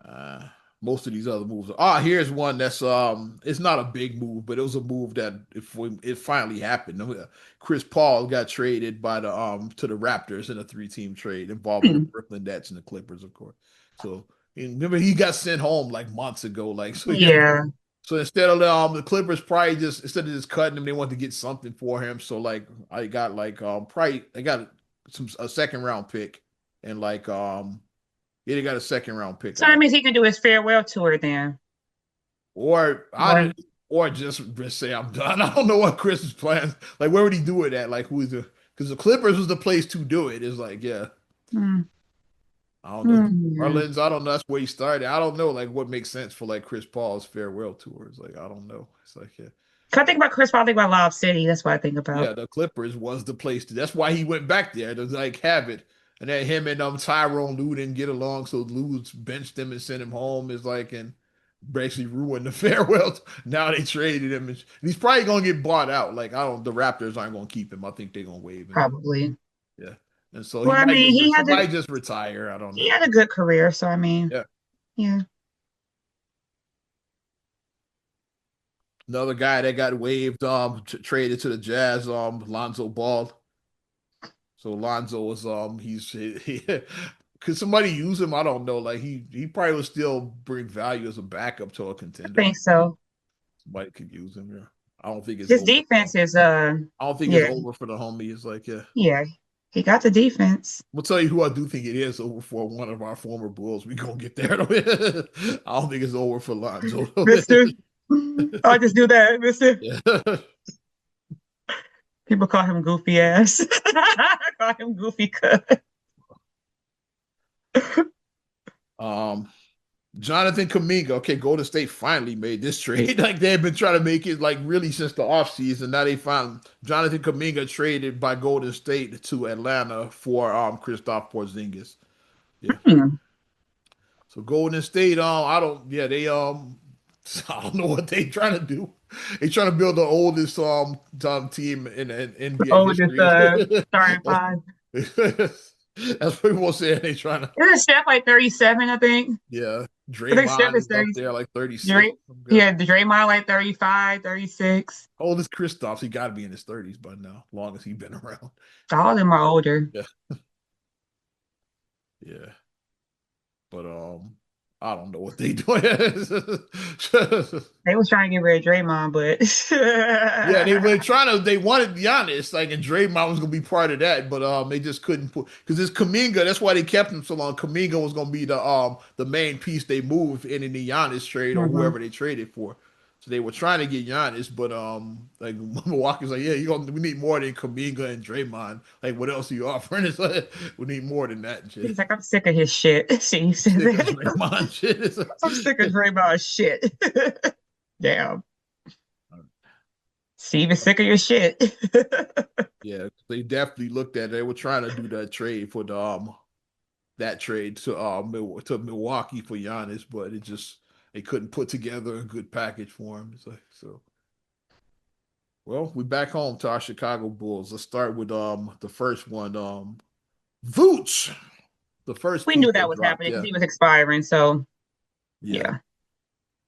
uh, most of these other moves. Here's one that's it's not a big move, but it was a move that if it finally happened. Chris Paul got traded by the to the Raptors in a 3-team trade involving the Hmm. Brooklyn Nets and the Clippers, of course. So and remember he got sent home like months ago. Like so yeah. Yeah. So instead of the Clippers probably just instead of just cutting him, they wanted to get something for him. So like I got like probably I got a second round pick and like yeah, they got a second round pick, So I that guess. means he can do his farewell tour then. Or I Right. did, or just say I'm done. I don't know what Chris is plans. Like, where would he do it at? Like, who is the? Because the Clippers was the place to do it. It's like, yeah, Hmm. I don't know. Hmm. Orleans, I don't know. That's where he started. I don't know, like, what makes sense for like Chris Paul's farewell tours. Like, I don't know. It's like, yeah, I think about Chris Paul, I think about Lob City. That's what I think about. yeah, the Clippers was the place to. That's why he went back there to like have it. And then him and Tyrone Lue didn't get along, so Lue benched him and sent him home. Is like and basically ruined the farewell. Now they traded him, and he's probably gonna get bought out. Like I don't, the Raptors aren't gonna keep him. I think they're gonna waive him. Probably. Yeah, and so Well, I mean, he might just retire. I don't he know. had a good career, so I mean, Yeah, yeah. another guy that got waived, traded to the Jazz, Lonzo Ball. So Lonzo was could somebody use him? I don't know. Like he probably would still bring value as a backup to a I contender. think so. Somebody could use him. Yeah, I don't think it's His over. defense is I don't think it's yeah, over for the homie. It's like yeah. yeah. He got the defense. We'll tell you who I do think it is over for one of our former Bulls. We gonna get there. I don't think it's over for Lonzo. Mister. I just do that, Mister. Yeah. People call him goofy ass. Call him goofy cut. Um, Jonathan Kuminga. Okay, Golden State finally made this trade. Like they've been trying to make it like really since the offseason. Now they found Jonathan Kuminga traded by Golden State to Atlanta for Kristaps Porzingis. Yeah. Hmm. So Golden State, I don't yeah, they I don't know what they trying to do. They trying to build the oldest team in NBA Oh, this history. starting five. That's what people saying. They trying to Isn't Steph like 37, I think? yeah. I think Steph Draymond is is up 30. there like 36. Dray, yeah, Draymond like 35, 36. Old as Kristaps, he got to be in his 30s by now. Long as he been around. All of them are older. Yeah, yeah. but I don't know what they doing. They was trying to get rid of Draymond, but Yeah, they were trying to. They wanted Giannis, like, and Draymond was gonna be part of that, but they just couldn't put because it's Kaminga. That's why they kept him so long. Kaminga was gonna be the main piece they moved in the Giannis trade or Mhm. whoever they traded for. So they were trying to get Giannis, but like Milwaukee's like, yeah, we need more than Kaminga and Draymond. Like, what else are you offering? It's like, we need more than that. And shit. He's like, I'm sick of his shit. See, he said Sick of that. Draymond shit. I'm sick of Draymond shit. Damn. Steve is sick of your shit. Yeah, they definitely looked at it. They were trying to do that trade for the that trade to Milwaukee for Giannis, but it just they couldn't put together a good package for him. It's like so. Well, we back home to our Chicago Bulls. Let's start with the first one. Vooch, the first We piece knew they that was dropped. happening because Yeah, he was expiring. So yeah. yeah.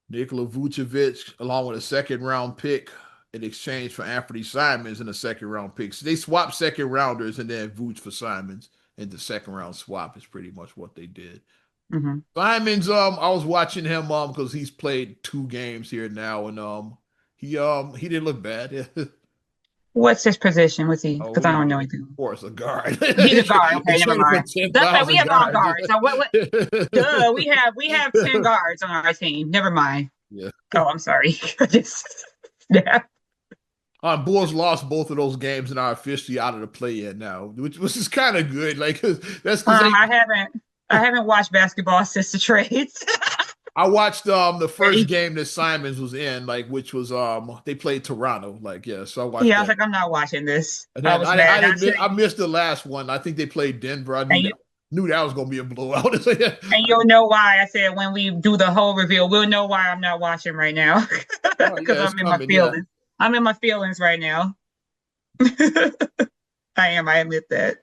Nikola Vucevic, along with a second round pick in exchange for Anthony Simons in a second round pick. So they swapped second rounders and then Vooch for Simons. And the second round swap is pretty much what they did. Hmm. Simons, I was watching him because he's played 2 games here now, and he didn't look bad. What's his position? What's he? Oh, Because I he, don't know of anything. course, a guard. He's a guard. They Okay, never traded for mind. ten That's right. We thousand have all guards. guards. So what? Duh. We have 10 guards on our team. Never mind. Yeah. Oh, I'm sorry. Just yeah. Bulls lost both of those games and are officially out of the play-in now, which is kind of good. Like that's because I haven't watched basketball since the trades. I watched the first game that Simons was in, like which was they played Toronto, like yeah, so I watched Yeah, I was that. like, I'm not watching this. And I then was mad. I missed the last one. I think they played Denver. I And you knew that was gonna be a blowout. and you'll know why I said when we do the whole reveal, we'll know why I'm not watching right now. Oh Because yeah, it's I'm in my coming. Yeah. feelings. I'm in my feelings right now. I am. I admit that.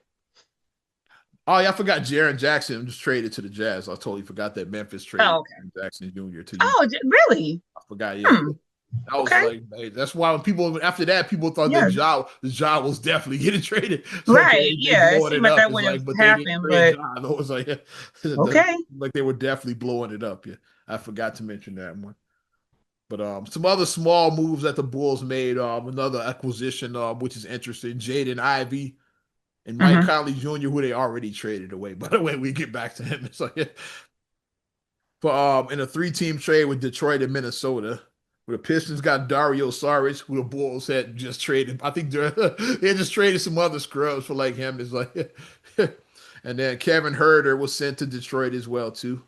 Oh yeah, I forgot Jaren Jackson just traded to the Jazz. I totally forgot that Memphis traded Oh, okay. Jaren Jackson Jr. to you. Oh, really? I forgot. Yeah, Hmm. that was Okay. like hey, that's why when people after that people thought Yeah. the job was definitely getting traded. It's like Right. they Yeah. It blowing seemed it like up. that It's would have like but they didn't happened, trade but John. It was like okay. like they were definitely blowing it up. Yeah, I forgot to mention that one. But some other small moves that the Bulls made. Another acquisition, which is interesting. Jaden Ivey and Mike Hmm. Conley Jr., who they already traded away. By the way, we get back to him. It's like for in a 3-team trade with Detroit and Minnesota. Where the Pistons got Dario Saric, who the Bulls had just traded. I think they just traded some other scrubs for like him. It's like, and then Kevin Herter was sent to Detroit as well too.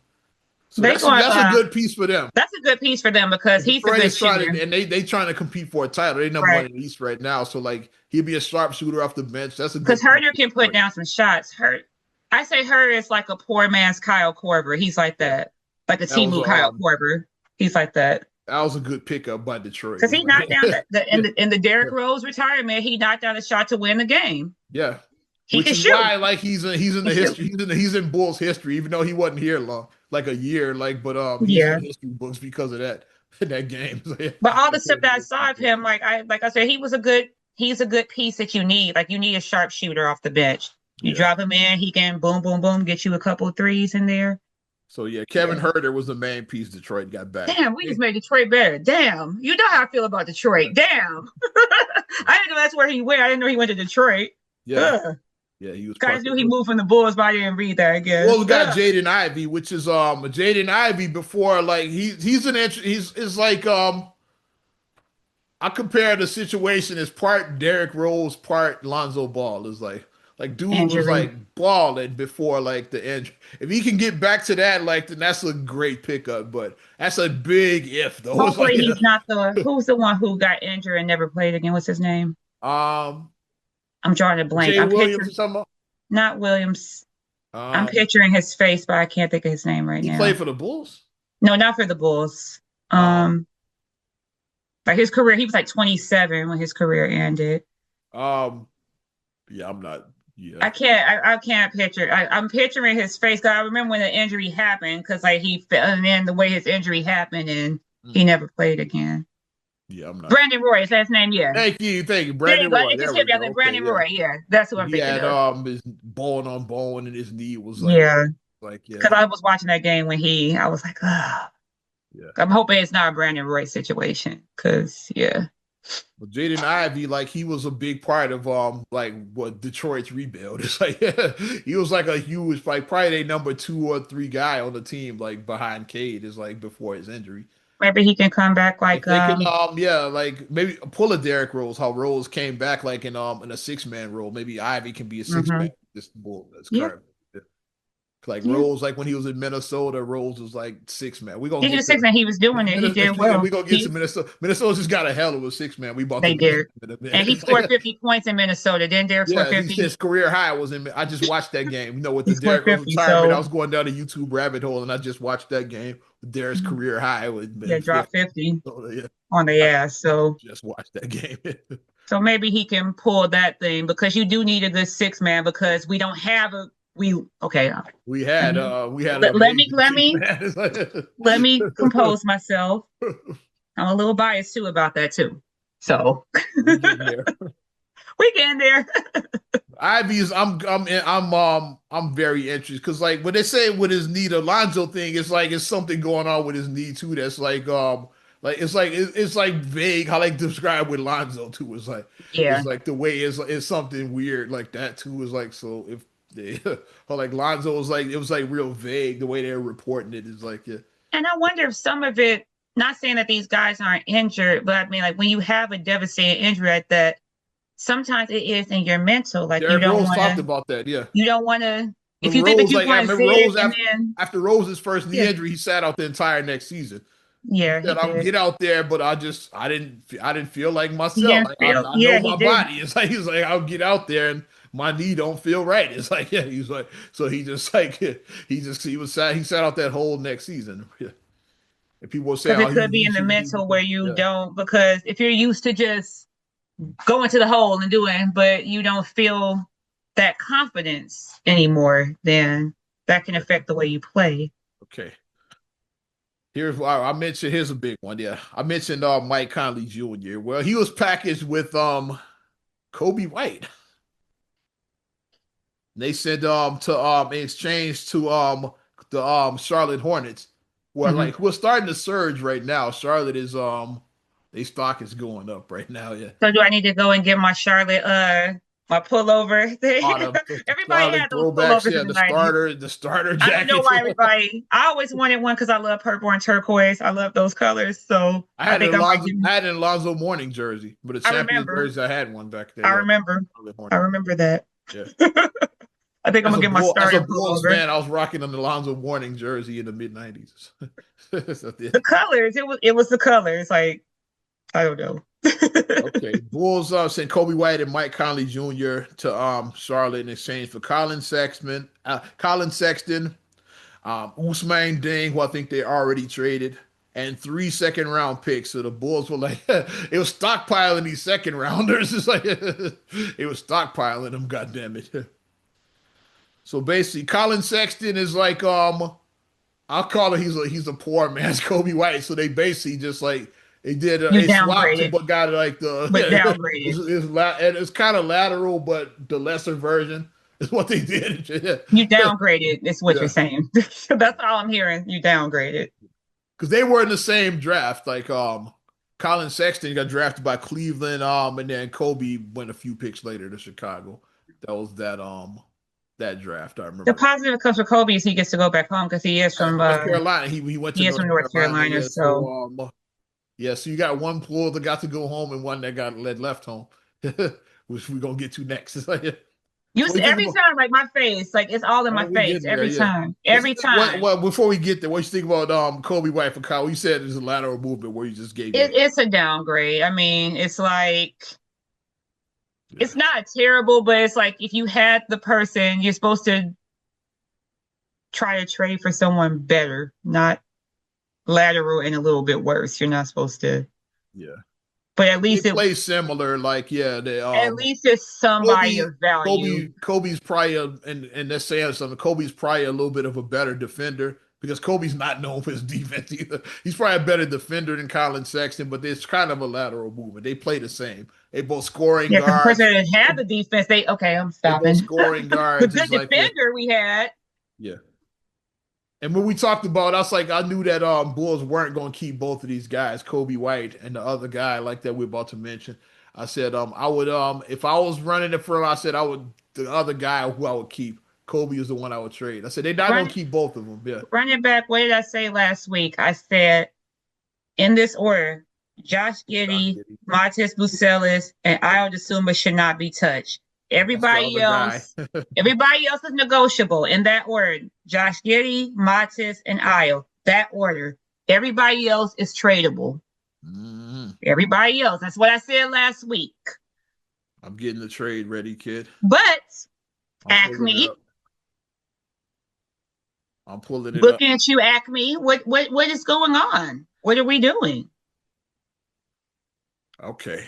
So They that's going. that's a good piece for them. That's a good piece for them because he's a Detroit good is trying shooter. to, and they trying to compete for a title. They number one Right. in the East right now. So like he'll be a sharp shooter off the bench. That's a Because good piece Herder for can put Detroit. down some shots. I say Herder is like a poor man's Kyle Korver. He's like Yeah, that. Like a that was Timu Kyle Korver. He's like that. a good pickup by Detroit. It Because was he knocked down like, the yeah, in the Derrick yeah, Rose retirement, he knocked down a shot to win the game. yeah. He Which can is shoot. why like he's in He the can shoot. history. He's in Bulls history, even though he wasn't here long, like a year. Like, but he's in Yeah. the history books because of that that game. So, yeah, But all the that's stuff that I saw of him, like I said, he's a good piece that you need. Like you need a sharp shooter off the bench. You yeah. drop him in, he can boom, boom, boom, get you a couple of threes in there. So yeah, Kevin Yeah. Herter was the main piece Detroit got back. Damn, we just made Detroit better. Damn. You know how I feel about Detroit. Damn. I didn't know that's where he went. I didn't know he went to Detroit. Yeah, Ugh. yeah, he was Guys part knew of he it. moved from the Bulls, but I didn't read that, I guess. Well, we got Ugh. Jaden Ivey, which is Jaden Ivey before like he's is like I compare the situation as part Derrick Rose, part Lonzo Ball. Is like dude was Injury. like balling before like the injury. If he can get back to that, like then that's a great pickup. But that's a big if though. It's Hopefully like he's not who's the one who got injured and never played again? What's his name? um I'm drawing a blank. Jay I'm Williams or picturing something. not Williams. I'm Um, picturing his face, but I can't think of his name right he now. played for the Bulls. No, not for the Bulls. Um, Like his career, he was like 27 when his career ended. um, yeah, I'm not. Yeah, I can't picture. I'm picturing his face because I remember when the injury happened because like he fell and then the way his injury happened and he never played again. yeah, I'm not. Brandon Roy is that his name? Yeah. Thank you, There you Brandon go. Roy. It There just we hit me. I go. think Okay, Brandon yeah. Roy. Yeah, that's who I'm He thinking had of. his bone on bone, and his knee was like Yeah. Like, yeah, Because I was watching that game when I was like, ah. yeah. I'm hoping it's not a Brandon Roy situation. Because, yeah. But Jaden Ivey, like he was a big part of like what Detroit's rebuild. It's like he was like a huge like probably their number 2 or 3 guy on the team, like behind Cade is like before his injury. Maybe he can come back If like, they can yeah, like maybe pull a Derrick Rose, how Rose came back like in a 6 man role. Maybe Ivy can be a 6 man. mhm. This bull that's Yeah, current. Like yeah. Rose, like when he was in Minnesota, Rose was like 6 man. We're gonna He get did to six and he was doing it. He did yeah, well. we gonna get to Minnesota. Minnesota just got a hell of a 6 man. We about to They did. mention it in a And minute. he It's scored like 50 points in Minnesota. Didn't Derek score yeah, he 50? says career high was in. I just watched that game. You know, with He the scored Derrick Rose 50. retirement, I So, was going down the YouTube rabbit hole, and I just watched that game. Derek's career high was yeah, been dropped 50. 50 So, yeah, on the I ass. So, just watched that game. so maybe he can pull that thing because you do need a good 6 man because we don't have a, we, okay. We had an Let me, amazing 6 man. It's like- let me compose myself. I'm a little biased too about that too. So we getting there. we getting there. Ivy's I'm very interested because like when they say with his knee, the Lonzo thing, it's like it's something going on with his knee too. That's like it's like vague how they describe with Lonzo too. Yeah. It's like the way it's something weird like that too. Is like so if they or like Lonzo was like it was like real vague the way they're reporting it is like yeah. And I wonder if some of it, not saying that these guys aren't injured, but I mean, like when you have a devastating injury like that, sometimes it is in your mental. Like Derrick Rose talked about that. Yeah. you don't want to, if When you think that Rose, you're like I going remember zig Rose and then, after Rose's first knee yeah, injury, he sat out the entire next season. He yeah, he said, "I'll did. get out there, but I didn't feel like He myself. didn't Like feel, I know yeah, he my did. body. It's like he's like I'll get out there and my knee don't feel right. It's like yeah, he's like so he just like he sat out that whole next season. Yeah. And people were saying Because how it could be he in the should be mental where you yeah don't, because if you're used to just going to the hole and doing, but you don't feel that confidence anymore, then that can yeah affect the way you play. okay. Here's why I mentioned. Here's a big one. Yeah, I mentioned Mike Conley Jr. Well, he was packaged with Kobe White. They sent to in exchange to the Charlotte Hornets. Well, Mm-hmm. like we're starting to surge right now. Charlotte is their stock is going up right now. Yeah. So do I need to go and get my Charlotte my pullover thing? On the Everybody Charlotte had those throwbacks, pullovers yeah, in the 90s. the starter I don't know jackets. why everybody I always wanted one because I love purple and turquoise. I love those colors. So I think I might give I had an Alonzo Mourning jersey, but a I champion remember. jersey I had one back there. I Yeah, remember. Charlotte I Hornets. remember that. Yeah. I think I'm gonna get my As a starter Bulls pullover. fan, I was rocking an Alonzo Mourning jersey in the mid 90s. So, yeah. The colors, it was the colors. Like, I don't know. Okay, Bulls sent Kobe White and Mike Conley Jr. to Charlotte in exchange for Colin Sexton, Ousmane Deng, who I think they already traded, and 3 second-round picks. So the Bulls were like, it was stockpiling these second rounders. It's like it was stockpiling them. God damn it. So basically, Colin Sexton is like I'll call it he's a poor man's Kobe White. So they basically just like they did You a swap to downgraded, but got like but the downgraded. and it's kind of lateral, but the lesser version is what they did. You downgraded, is what you're Yeah, saying. That's all I'm hearing. You downgraded. because they were in the same draft. Like Colin Sexton got drafted by Cleveland, and then Kobe went a few picks later to Chicago. That was that draft. I The remember. positive comes for Kobe is he gets to go back home because he is from North Carolina. He went to he is North from North Carolina. Carolina. Yeah. So Yeah, so you got one pool that got to go home and one that got left home, which we're gonna get to next. It's like, yeah. you What do you think every about? time, like my face, like it's all in my We face getting there, every yeah. time, What you every think? What, time. well, before we get there, what you think about Kobe White for Kyle? You said it's a lateral movement where you just gave It, your it's a downgrade. I mean, it's like it's yeah, not terrible, but it's like if you had the person, you're supposed to try to trade for someone better, not lateral and a little bit worse. You're not supposed to, yeah. but They play similar, like yeah. They at least it's somebody Kobe of value. Kobe's probably and that's saying something. Kobe's probably a little bit of a better defender because Kobe's not known for his defense either. He's probably a better defender than Colin Sexton, but it's kind of a lateral movement. They play the same. They both scoring Yeah, because the person guards. that had the defense, they okay, I'm They both stopping. scoring The guards. good It's like yeah, defender we had. yeah. And when we talked about, I was like, I knew that Bulls weren't going to keep both of these guys, Kobe White and the other guy like that we're about to mention. I said I would if I was running it for him, I said I would the other guy who I would keep. Kobe is the one I would trade. I said they're not going Run, to keep both of them. Yeah, running back. What did I say last week? I said in this order: Josh Josh Giddey, Giddey. Matis Bucelis, and Ayo Dosunmu should not be touched. That's the Everybody other guy. else, everybody else is negotiable in that order. Josh Giddey, Matis, and Ayo. That order. Everybody else is tradable. Mhm. Everybody else. That's what I said last week. I'm getting the trade ready, kid. But I'm pulling it Acme, up. I'm pulling it up. looking at you, Acme. What is going on? What are we doing? Okay.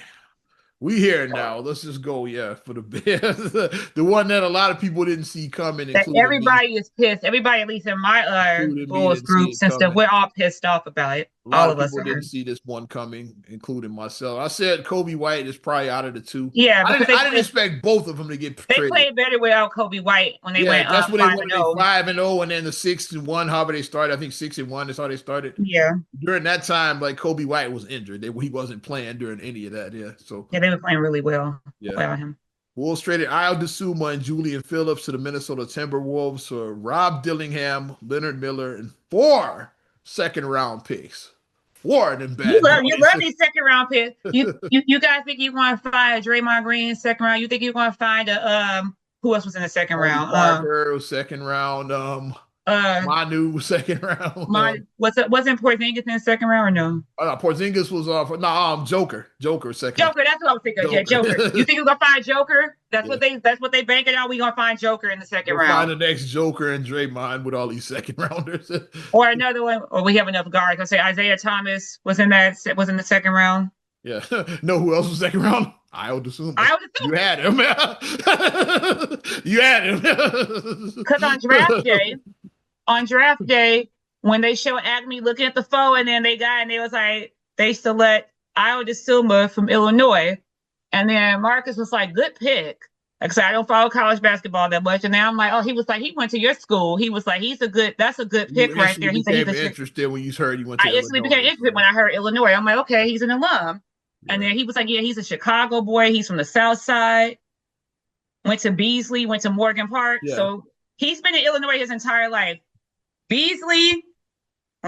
We here now. Let's just go, yeah, for the Bears. The one that a lot of people didn't see coming, That including me. everybody is pissed. Everybody, at least in my Including me, Bulls didn't see group, it since that coming. we're all pissed off about it. A lot All of of us people are. didn't see this one coming, including myself. I said Kobe White is probably out of the two. Yeah, because I didn't expect both of them to get they traded. played better without Kobe White when they Yeah, went that's when they 5 went and 0. 5-0, and then the 6-1. However they started, I think 6-1 is how they started. Yeah, During that time, like Kobe White was injured. He wasn't playing during any of that. Yeah, so yeah, they were playing really well yeah. without him. Wolves traded Ayo Dosunmu and Julian Phillips to the Minnesota Timberwolves for Rob Dillingham, Leonard Miller, and 4 second-round picks. 4 of them bad You boys. love these second round picks. You guys think you want to find a Draymond Green second round? You think you're going to find a who else was in the second Tony round? Parker, second round. Manu, second round. Wasn't Porzingis in the second round or no? Porzingis was Joker. Joker second. Joker, that's what I was thinking. Joker. Yeah, Joker. You think you're gonna find Joker? That's what they banking on. We gonna find Joker in the 2nd round. Find the next Joker and Draymond with all these second rounders. Or another one, or we have enough guards. I'll say Isaiah Thomas was in the 2nd round. Yeah. Know who else was second round? Ayo Dosunmu. You had him. You had him. Because on draft day, when they show Acme looking at the phone, and then they was like, they select Ayo Dosunmu from Illinois. And then Marcus was like, good pick. Like I said, I don't follow college basketball that much. And now I'm like, oh, he was like, he went to your school. He was like, that's a good pick right there. He said he's interested when you heard he went to I instantly became interested when I heard Illinois. I'm like, okay, he's an alum. Yeah. And then he was like, yeah, he's a Chicago boy. He's from the South Side. Went to Beasley, went to Morgan Park. Yeah. So he's been in Illinois his entire life. Beasley,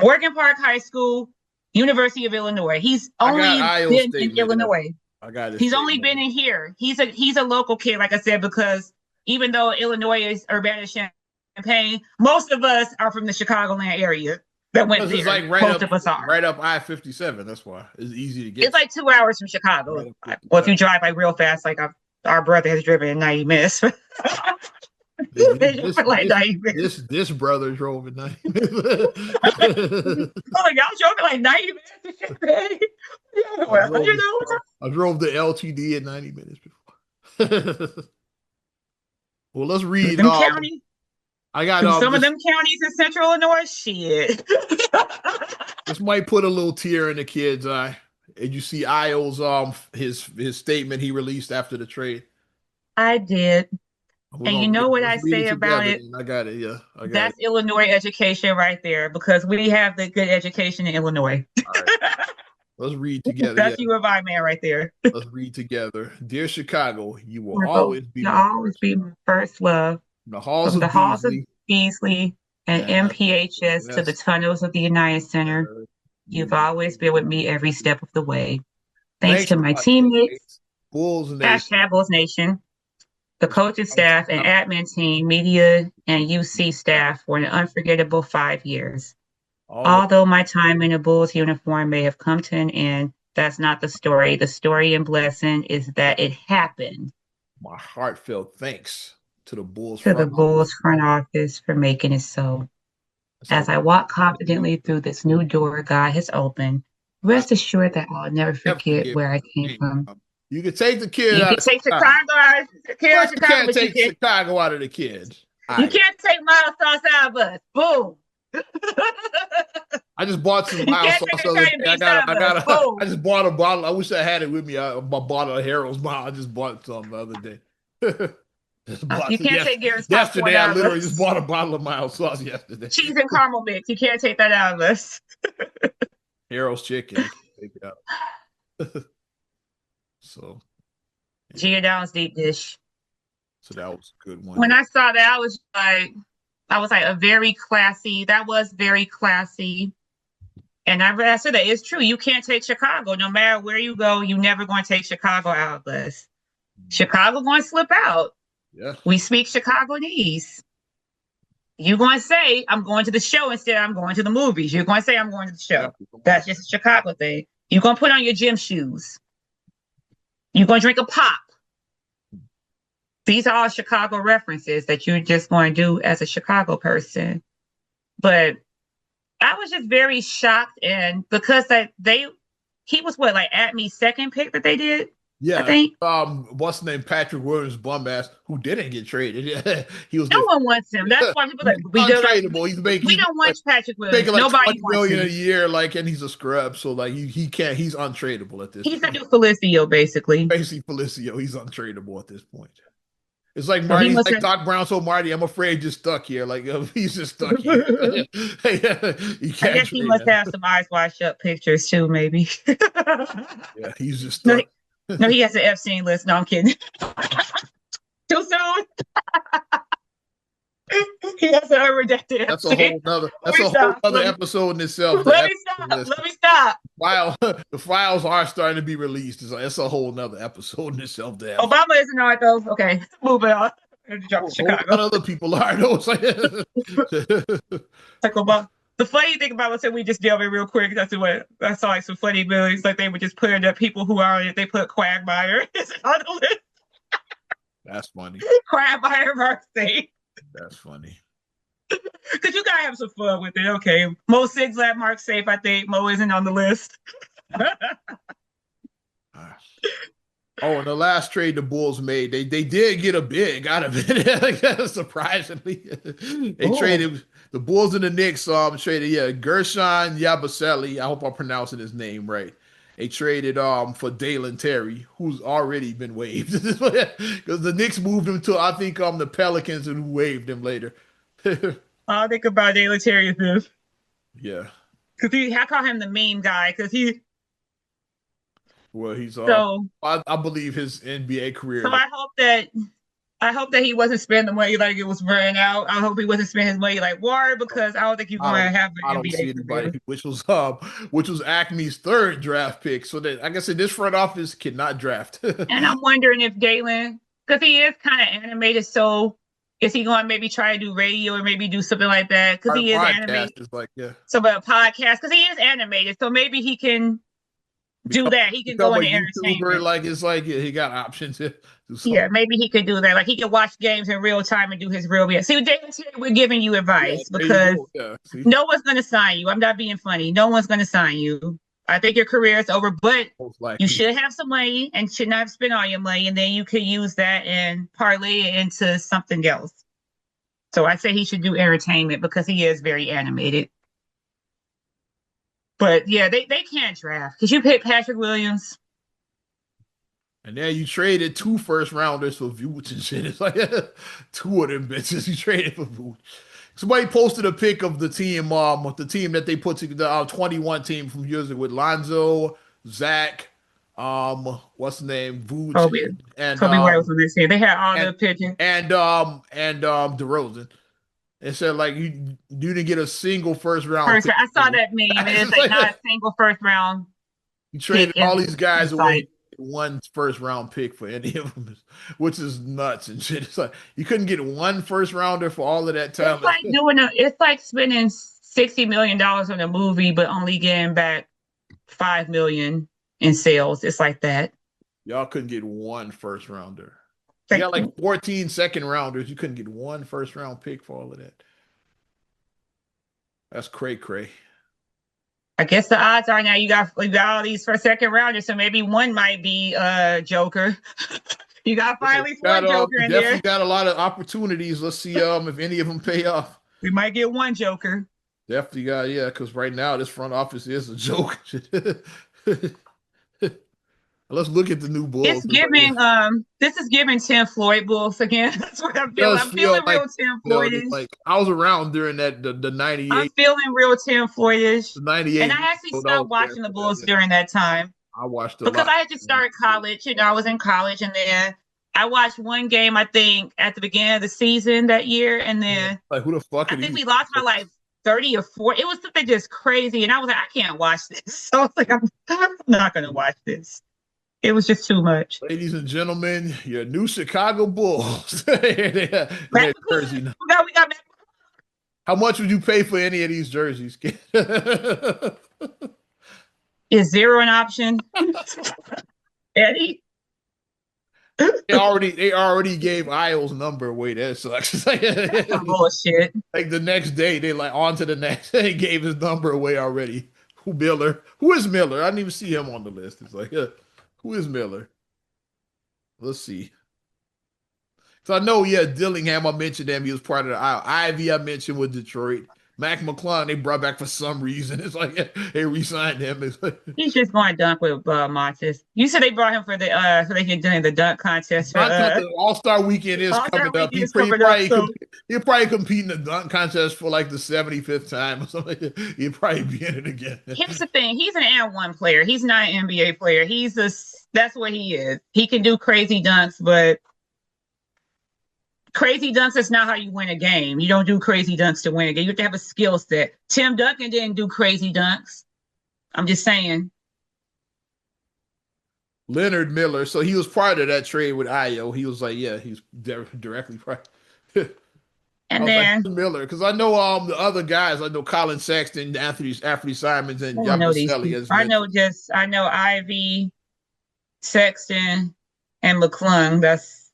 Morgan Park High School, University of Illinois. He's only been in Illinois. I got it. He's only been in here. He's a local kid, like I said, because even though Illinois is Urbana-Champaign, most of us are from the Chicagoland area that went there. Like most of us are. Right up I-57. That's why it's easy to get. It's like 2 hours from Chicago. Well, if you drive like real fast, like our brother has driven in 90 minutes. This brother drove in 90 minutes. Oh, y'all drove in like 90 minutes. I drove the LTD in 90 minutes before. Well, let's read. Counties. I got some of them counties in Central Illinois. Shit. This might put a little tear in the kid's eye. And you see Ayo's his statement he released after the trade. I did. And you know what I say about it? I got it. Yeah, that's Illinois education right there, because we have the good education in Illinois. All right. Let's read together. That's you and my man right there. Let's read together. Dear Chicago, you will always be my first love. The halls of Beasley and MPHS to the tunnels of the United Center. You've always been with me every step of the way. Thanks to my teammates, Bulls Nation. Bulls Nation, the coaching staff and admin team, media, and UC staff for an unforgettable 5 years. Although my time in a Bulls uniform may have come to an end, that's not the story. The story and blessing is that it happened. My heartfelt thanks to the Bulls front office for making it so. As I walk confidently through this new door God has opened, rest assured that I'll never forget where I came from. You can take the kid out of Chicago. You can't take Chicago out of the kid. You can't take mild sauce out of us. Boom. I just bought some mild sauce. I just bought a bottle. I wish I had it with me. I bought a Harold's bottle. I just bought some the other day. You can't Yes, take Garrett's popcorn yesterday I out of literally just us. bought a bottle of mild sauce yesterday. Cheese and caramel mix. You can't take that out of us. Harold's chicken, you can take it out. So yeah, Giordano's deep dish. so that was a good one. When Yeah. I saw that, I was like a very classy. That was very classy. And I said that it's true. You can't take Chicago. No matter where you go, you never going to take Chicago out of us. Chicago going to slip out. Yeah. We speak Chicagonese. You're going to say, I'm going to the show instead I'm going to the movies. You're going to say, I'm going to the show. Yeah. That's just a Chicago thing. You're going to put on your gym shoes. You're going to drink a pop. These are all Chicago references that you're just going to do as a Chicago person. But I was just very shocked, and because he was what, like at me second pick that they did. Yeah. I think. What's the name? Patrick Williams, bum ass, who didn't get traded. He was No one wants him. That's why people like untradeable. He's making. We don't want Patrick Williams. Making like Nobody 20 million wants a him. year, like, and he's a scrub. So like he can't. He's untradeable at this. He's point. a new Felicio, basically. Basically, Felicio. He's untradeable at this point. It's like So Marty, like Doc Brown told Marty, I'm afraid you're stuck here. Like he's just stuck here. I guess he must have some eyes wide shut pictures too, maybe. Yeah, he's just stuck. No, he has an Epstein list. No, I'm kidding. Too soon. He has an unredacted. That's a whole nother episode in itself. Let me stop. Wow, the files are starting to be released. It's a whole nother episode in itself. Obama isn't on those. Okay, moving on. Chicago. Other people are those. Like Obama. The funny thing about it, we just delve in real quick. That's what I saw, like some funny movies. Like they would just put in the people who are. They put Quagmire on the list. That's funny. Quagmire, Mark Safe. That's funny. Because you gotta have some fun with it. Okay, Mo Siglat, Mark Safe. I think Mo isn't on the list. Oh, and the last trade the Bulls made, they did get a big out of it. Surprisingly, they traded the Bulls and the Knicks. Traded Gershon Yabusele. I hope I'm pronouncing his name right. They traded for Dalen Terry, who's already been waived because the Knicks moved him to I think the Pelicans and who waived him later. I think about Dalen Terry this. Yeah, because I call him the meme guy because he. Well, he's so. I believe his NBA career. So I hope that he wasn't spending the money like it was running out. I hope he wasn't spending his money like war because I don't think he's going to have an I NBA don't see anybody, career. which was Acme's third draft pick. So that I guess in this front office cannot draft. And I'm wondering if Dalen, because he is kind of animated, so is he going to maybe try to do radio or maybe do something like that? Because he is animated. Is like, yeah. So, but a podcast, because he is animated, so maybe he can do that. He can go into entertainment. Like it's like he got options. Yeah, maybe he could do that. Like he could watch games in real time and do his real. See, David, we're giving you advice because no one's going to sign you. I'm not being funny. No one's going to sign you. I think your career is over, but you should have some money and should not spend all your money, and then you could use that and parlay it into something else. So I say he should do entertainment because he is very animated. But yeah, they can't draft because you picked Patrick Williams. And then you traded 2 first rounders for Vooch and shit. It's like 2 of them bitches you traded for Vooch. Somebody posted a pic of the team that they put together, the 21 team from years with Lonzo, Zach, what's the name, Vooch, and Kobe White was on this team. They had all the pitching and DeRozan. It said like you didn't get a single first round. I saw that meme. It's like not a single first round. You traded all these guys away. 1 first round pick for any of them, which is nuts and shit. It's like you couldn't get 1 first rounder for all of that time. It's like spending $60 million on a movie, but only getting back $5 million in sales. It's like that. Y'all couldn't get 1 first rounder. You got like 14 second rounders. You couldn't get 1 first round pick for all of that. That's cray. I guess the odds are now you got all these for second rounders, so maybe one might be Joker. You got finally one Joker in there. Definitely got a lot of opportunities. Let's see if any of them pay off. We might get one Joker. Definitely got, because right now this front office is a joke. Let's look at the new It's Bulls. giving this is giving Tim Floyd Bulls again. That's what I'm feeling. Does I'm feel feeling like real Tim just Floydish. like I was around during the I'm 98, feeling real Tim Floydish. the And 98. I actually So that stopped was there watching the for that. Bulls Yeah. during that time I watched a because lot. I had just started college. I was in college and then I watched one game, I think, at the beginning of the season that year. And Yeah. then Like who the fuck I are think these? we lost by like 30 or 40. It was something just crazy. And I was like, I can't watch this. So I was like, I'm not going to watch this. It was just too much. Ladies and gentlemen, your new Chicago Bulls in Matt their jersey. We got Matt. How much would you pay for any of these jerseys? Is zero an option? Eddie? They already gave Isles number away. That sucks. Some bullshit. Like the next day, they like on to the next. They gave his number away already. Who Miller? Who is Miller? I didn't even see him on the list. It's like, who is Miller? Let's see. So I know, yeah, Dillingham. I mentioned him. He was part of the aisle. Ivy. I mentioned with Detroit. Mac McClung. They brought back for some reason. It's like they re-signed him. It's like, He's just going dunk with Montes. You said they brought him for the so they could do the dunk contest for dunk contest, All-Star Weekend is All-Star coming up. Weekend is coming up. So He'll probably compete in the dunk contest for like the 75th time or something. He'll probably be in it again. here's the thing: he's an and one player. He's not an NBA player. That's what he is. He can do crazy dunks, but crazy dunks is not how you win a game. You don't do crazy dunks to win a game. You have to have a skill set. Tim Duncan didn't do crazy dunks. I'm just saying. Leonard Miller. So he was part of that trade with Io. He was like, yeah, he's directly part. I And was like then Miller because I know the other guys. I know Colin Sexton, Anthony Simons, and I don't know these Yabusele people. as mentioned. I know Ivy, Sexton, and McClung. That's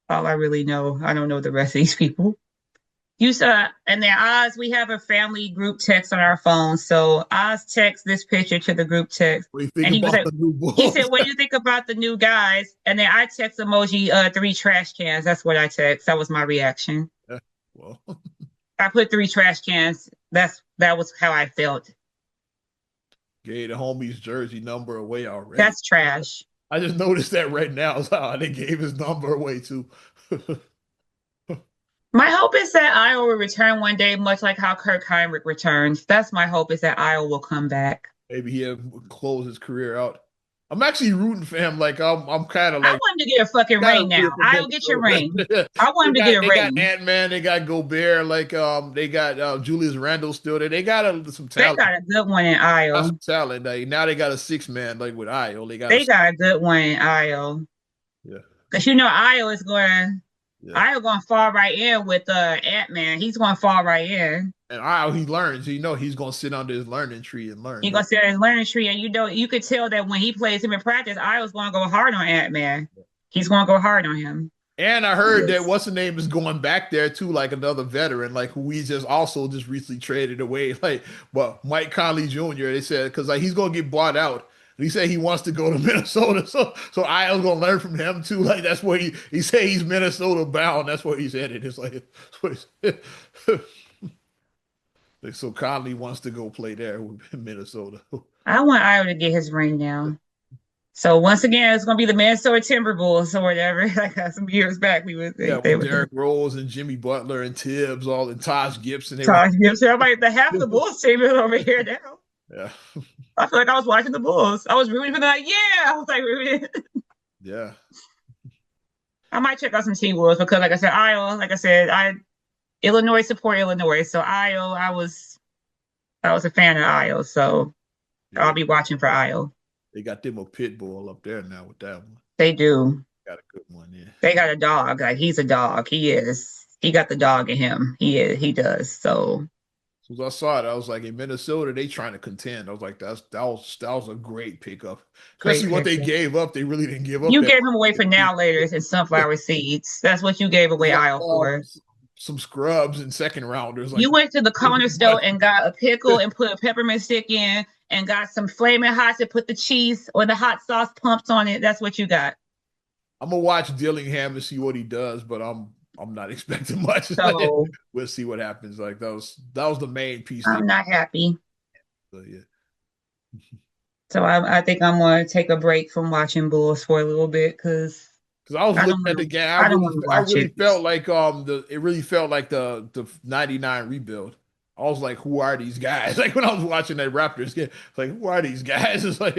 all I really know. I don't know the rest of these people. You saw, and then Oz, we have a family group text on our phone. So Oz texts this picture to the group text. What do you think And he was about like, the new he said, Bulls? what do you think about the new guys? And then I text emoji 3 trash cans. That's what I text. That was my reaction. Well, I put 3 trash cans. That was how I felt. gave the homies jersey number away already. That's trash. I just noticed that right now. Is how they gave his number away too. My hope is that Iowa will return one day, much like how Kirk Heinrich returns. That's my hope is that Iowa will come back. Maybe he'll close his career out. I'm actually rooting for him. Like I'm kind of I like want him to get a fucking ring now. Iowa, get your ring. I want him to get a they ring. got Ant-Man, they got Gobert, like they got Julius Randle still there. They got some They talent. got a good one in Iowa. Some talent. Like, now they got a 6-man like with Io. They got a good one in Iowa. Yeah. Because Iowa is Iowa going to fall right in with Ant-Man. He's going to fall right in. And Io, he learns. He's gonna sit under his learning tree and learn. He's going to sit in his learning tree, and you could tell that when he plays him in practice, Iowa's going to go hard on Ant-Man. He's going to go hard on him. And I heard that what's the name is going back there too, like another veteran, like who we just recently traded away, like Mike Conley Jr. They said because like he's gonna get bought out. And he said he wants to go to Minnesota, so Io's gonna learn from him too. Like that's where he said he's Minnesota bound. That's where he's headed. It's like so Conley wants to go play there in Minnesota. I want Iowa to get his ring now. So once again, it's gonna be the Minnesota Timberwolves or whatever. Like some years back, we would Yeah, with Derrick Rose and Jimmy Butler and Tibbs, all and Taj Gibson. Taj Gibson. I'm like the half the Bulls team is over here now. Yeah. I feel like I was watching the Bulls. I was rooting for that. Yeah, I was like rooting. Yeah. I might check out some Teen Wolves because, like I said, Iowa. Like I said, Illinois support Illinois. So Iowa, I was a fan of Iowa. So yeah. I'll be watching for Iowa. They got them a pit bull up there now with that one. They do. Got a good one, yeah. They got a dog. Like he's a dog. He is. He got the dog in him. He is. He does. So. As I saw it, I was like, in Minnesota, they trying to contend. I was like, that was a great pickup. Especially what they gave up. They really didn't give up. You gave him away for now laters and sunflower seeds. That's what you gave away Iowa for. Some scrubs and second rounders. Like, you went to the corner store and got a pickle and put a peppermint stick in and got some flaming hots and put the cheese or the hot sauce pumps on it. That's what you got. I'm gonna watch Dillingham to see what he does, but I'm not expecting much. So, we'll see what happens. Like that was the main piece. I'm not happy. So, yeah. So I think I'm going to take a break from watching Bulls for a little bit because Because I was I don't looking want at the to. game, I don't want to I watch really it. felt like the it really felt like the '99 rebuild. I was like, who are these guys? Like when I was watching that Raptors game, it's like, who are these guys? It's like,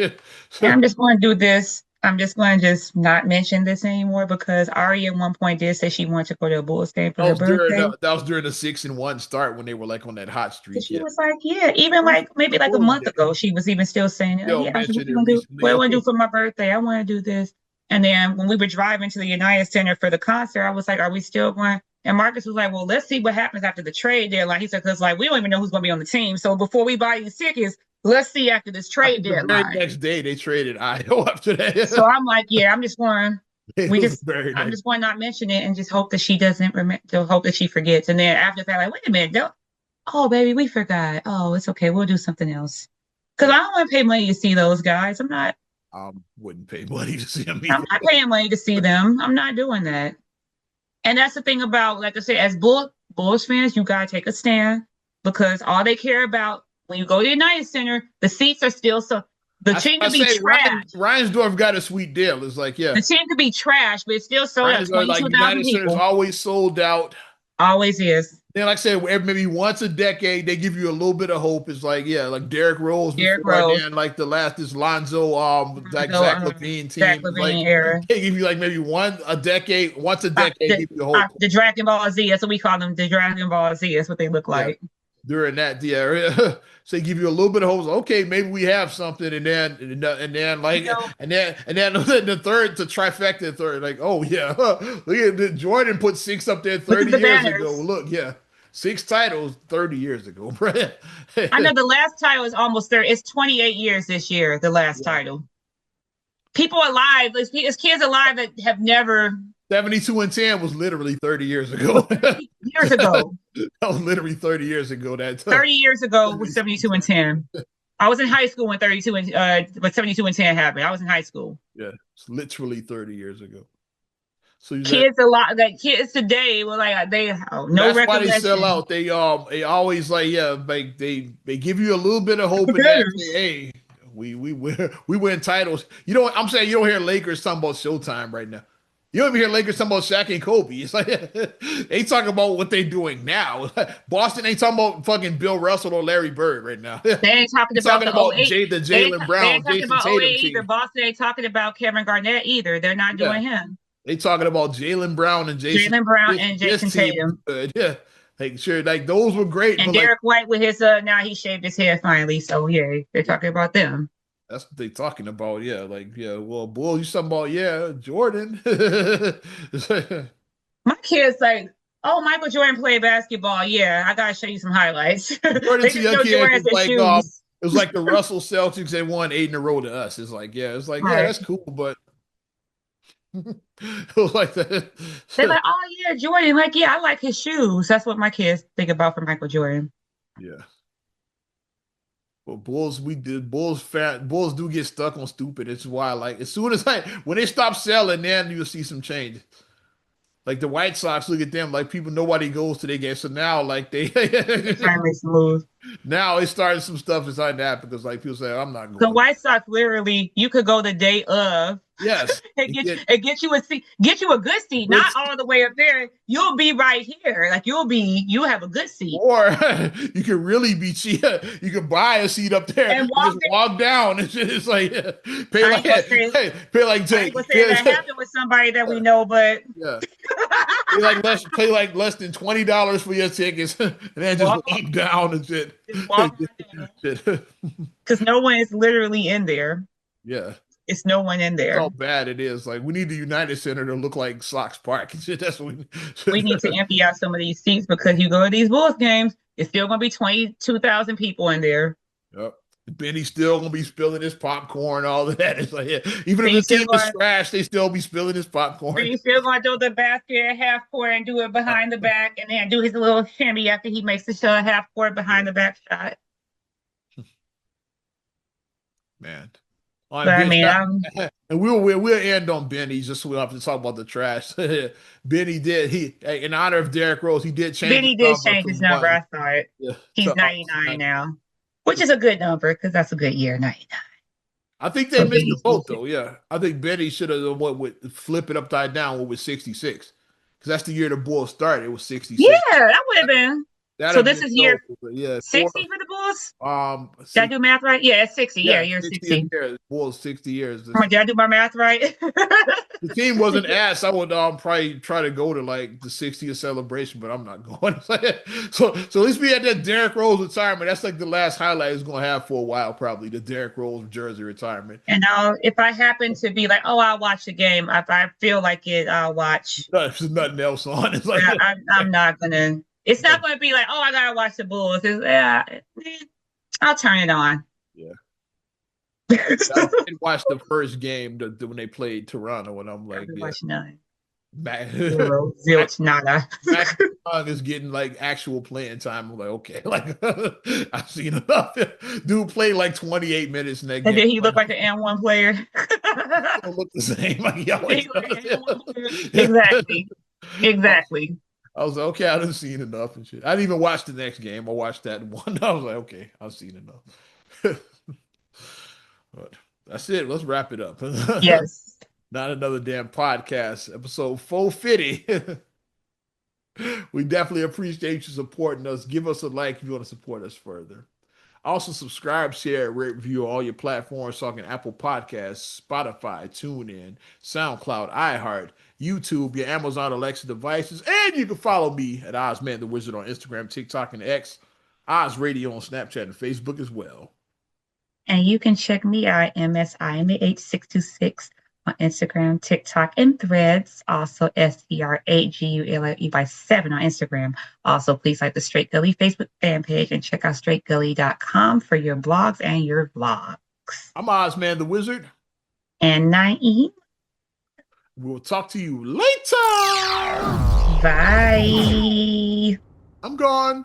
And I'm just going to do this. I'm just going to just not mention this anymore because Ari at one point did say she wanted to go to a Bulls game for her birthday. that was during the 6-1 start when they were like on that hot So streak. she Yeah, was like, yeah, even like maybe like a Bulls month game. ago, she was even still saying, Still yeah, I said, mentioned it recently. what do I want to do for my birthday? I want to do this. And then when we were driving to the United Center for the concert, I was like, are we still going? And Marcus was like, well, let's see what happens after the trade deadline. He said, because like we don't even know who's going to be on the team. So before we buy these tickets, let's see after this I trade think the very deadline. next day they traded Io after So that. I'm like, yeah, I'm just going. It We was the just, very I'm next. just going to not mention it and just hope that she doesn't remember. To hope that she forgets. And then after that, like, wait a minute, don't. Oh, baby, we forgot. Oh, it's okay. We'll do something else. Because Yeah, I don't want to pay money to see those guys. I wouldn't pay money to see him I'm either. not paying money to see them. I'm not doing that. And that's the thing about, like I said, as Bulls fans, you gotta take a stand because all they care about when you go to the United Center, the seats are still so the team I could be say trash. Reinsdorf got a sweet deal. It's like, yeah, The team could be trash, but it's still sold out. Reinsdorf like 22,000 United Center's people. always sold out. Always is. Then, like I said, maybe once a decade, they give you a little bit of hope. It's like, yeah, like Derrick Rose Derrick before, and Rose, then like the last is Lonzo, like so Zach LaVine Zach team. It's like LaVine era. they give you like maybe once a decade, give you hope. The Dragon Ball Z. That's what we call them. The Dragon Ball Z. That's what they look Yeah, like. during that, yeah. So they give you a little bit of hope. Okay, maybe we have something, and then You like know, and then the third, the trifecta third, like, oh yeah, look at Jordan put six up there look at 30 the years ago. banners. Look, yeah, six titles 30 years ago, bro. I Yeah, know the last title is almost 30. It's 28 years this year, the last title. People alive, there's kids alive that have never 72-10 was literally 30 years was ago. 30 years ago. That was literally 30 years ago. That 30 years ago was 72 and 72-10. 10. I was in high school when 32 and but 72 and 10 happened. I was in high school. Yeah, it's literally 30 years ago. So you said Kids a lot that kids today were like they no that's why they sell recollection. out. They always like, yeah, like they give you a little bit of The hope in that. Say, banners. hey, we win titles. You know what I'm saying? You don't hear Lakers talking about Showtime right now. You don't even hear Lakers talking about Shaq and Kobe. It's like they talking about what they doing now. Boston ain't talking about fucking Bill Russell or Larry Bird right now. They ain't talking They about talking the about '08. The They ain't, Jalen they Brown, ain't talking Jason about Tatum '08 either. team. Boston ain't talking about Kevin Garnett either. They're not Yeah, doing him. they talking about Jalen Brown and Jason. Jalen Brown This, and this Jason team was Tatum. good. Yeah, like sure, like those were great, And but like Derek White with his now he shaved his head finally. So yeah, they're talking about them. that's what they talking about. Yeah, like yeah. Well, Bull, you talking about yeah, Jordan. My kids like, oh, Michael Jordan played basketball. Yeah, I gotta show you some highlights. Jordan They to just your know kids Jordan is has his like shoes. it was like the Russell Celtics they won 8 in a row to us. It's like yeah, it's like yeah, Right. that's cool, but it was like that. They're like, oh yeah, Jordan. Like, yeah, I like his shoes. That's what my kids think about for Michael Jordan. Yeah. But Bulls do get stuck on stupid. It's why like as soon as when they stop selling, then you'll see some change. Like the White Sox, look at them. Like people nobody goes to their game. So now like they They finally smooth. now it's starting some stuff inside that because like people say I'm not The going. White Sox literally, you could go the day of Yes, and you get get you a seat, get you a good seat, good not all the way up there. You'll be right here. Like you'll have a good seat. or you can really be cheap. You can buy a seat up there And and walk just there. walk down. It's like pay I like ain't gonna say pay like I ain't gonna say that happened with somebody that we know, but yeah. Pay like less than $20 for your tickets, and then just walk walk down and shit. just walk on Shit. because no one is literally in there. Yeah, It's no one in that's how there. bad it is. Like we need the United Center to look like Sox Park and shit. That's what we. We need to empty out some of these seats because you go to these Bulls games, it's still gonna be 22,000 people in there. Yep. Benny's still gonna be spilling his popcorn, all of that. It's like, yeah. Even Then if you the still team is going trash, they still be spilling his then popcorn. you still gonna throw the basket at half court and do it behind the back and then do his little shimmy after he makes the shot half court behind the back shot. Man. But I mean, And we'll end on Benny just so we don't have to talk about the trash. Benny did in honor of Derrick Rose, he did change his Benny did number change his from number. one. I saw it. Yeah, He's to 99 now, which is a good number because that's a good year, 99. I think they for missed the Benny's boat bullshit. though. Yeah, I think Benny should have went with flip it upside down with 66 because that's the year the Bulls started. It was 66. Yeah, that would have been. That'd So have this been is year dope. But yeah, 60 for the Bulls? Did I see, do math right? Yeah, it's 60. Yeah, yeah, year 60th 60. year. Bulls 60 years. Did I do my math right? The team wasn't asked. I would probably try to go to like the 60th celebration, but I'm not going. So at least we had that Derrick Rose retirement. That's like the last highlight he's gonna have for a while, probably the Derrick Rose jersey retirement. And if I happen to be like, oh, I'll watch the game. If I feel like it, I'll watch. There's nothing else on. It's like I'm not gonna. It's not gonna be like, oh, I gotta watch the Bulls. I'll turn it on. yeah. I did watch the first game when they played Toronto, and I'm like, yeah, Watch none. Mac, Zero, zilch, nada. Mac Young is getting like actual playing time. I'm like, okay, like I've seen enough. Dude played like 28 minutes in that And game. then he looked like an N1 player. Don't look the same like he always does. Exactly. Exactly. I was like, okay, I done seen enough and shit. I didn't even watch the next game. I watched that one. I was like, okay, I've seen enough. But that's it. Let's wrap it up. Yes. Not another damn podcast. Episode 450. We definitely appreciate you supporting us. Give us a like if you want to support us further. Also, subscribe, share, rate, review all your platforms, talking Apple Podcasts, Spotify, TuneIn, SoundCloud, iHeart, YouTube, your Amazon Alexa devices, and you can follow me at Ozman the Wizard on Instagram, TikTok, and X, Oz Radio on Snapchat and Facebook as well. And you can check me out, MSIMAH626 on Instagram, TikTok, and Threads. Also, SER8GULLE by 7 on Instagram. Also, please like the Straight Gully Facebook fan page and check out straightgully.com for your blogs and your vlogs. I'm Ozman the Wizard. And Naeem. We'll talk to you later. Bye. I'm gone.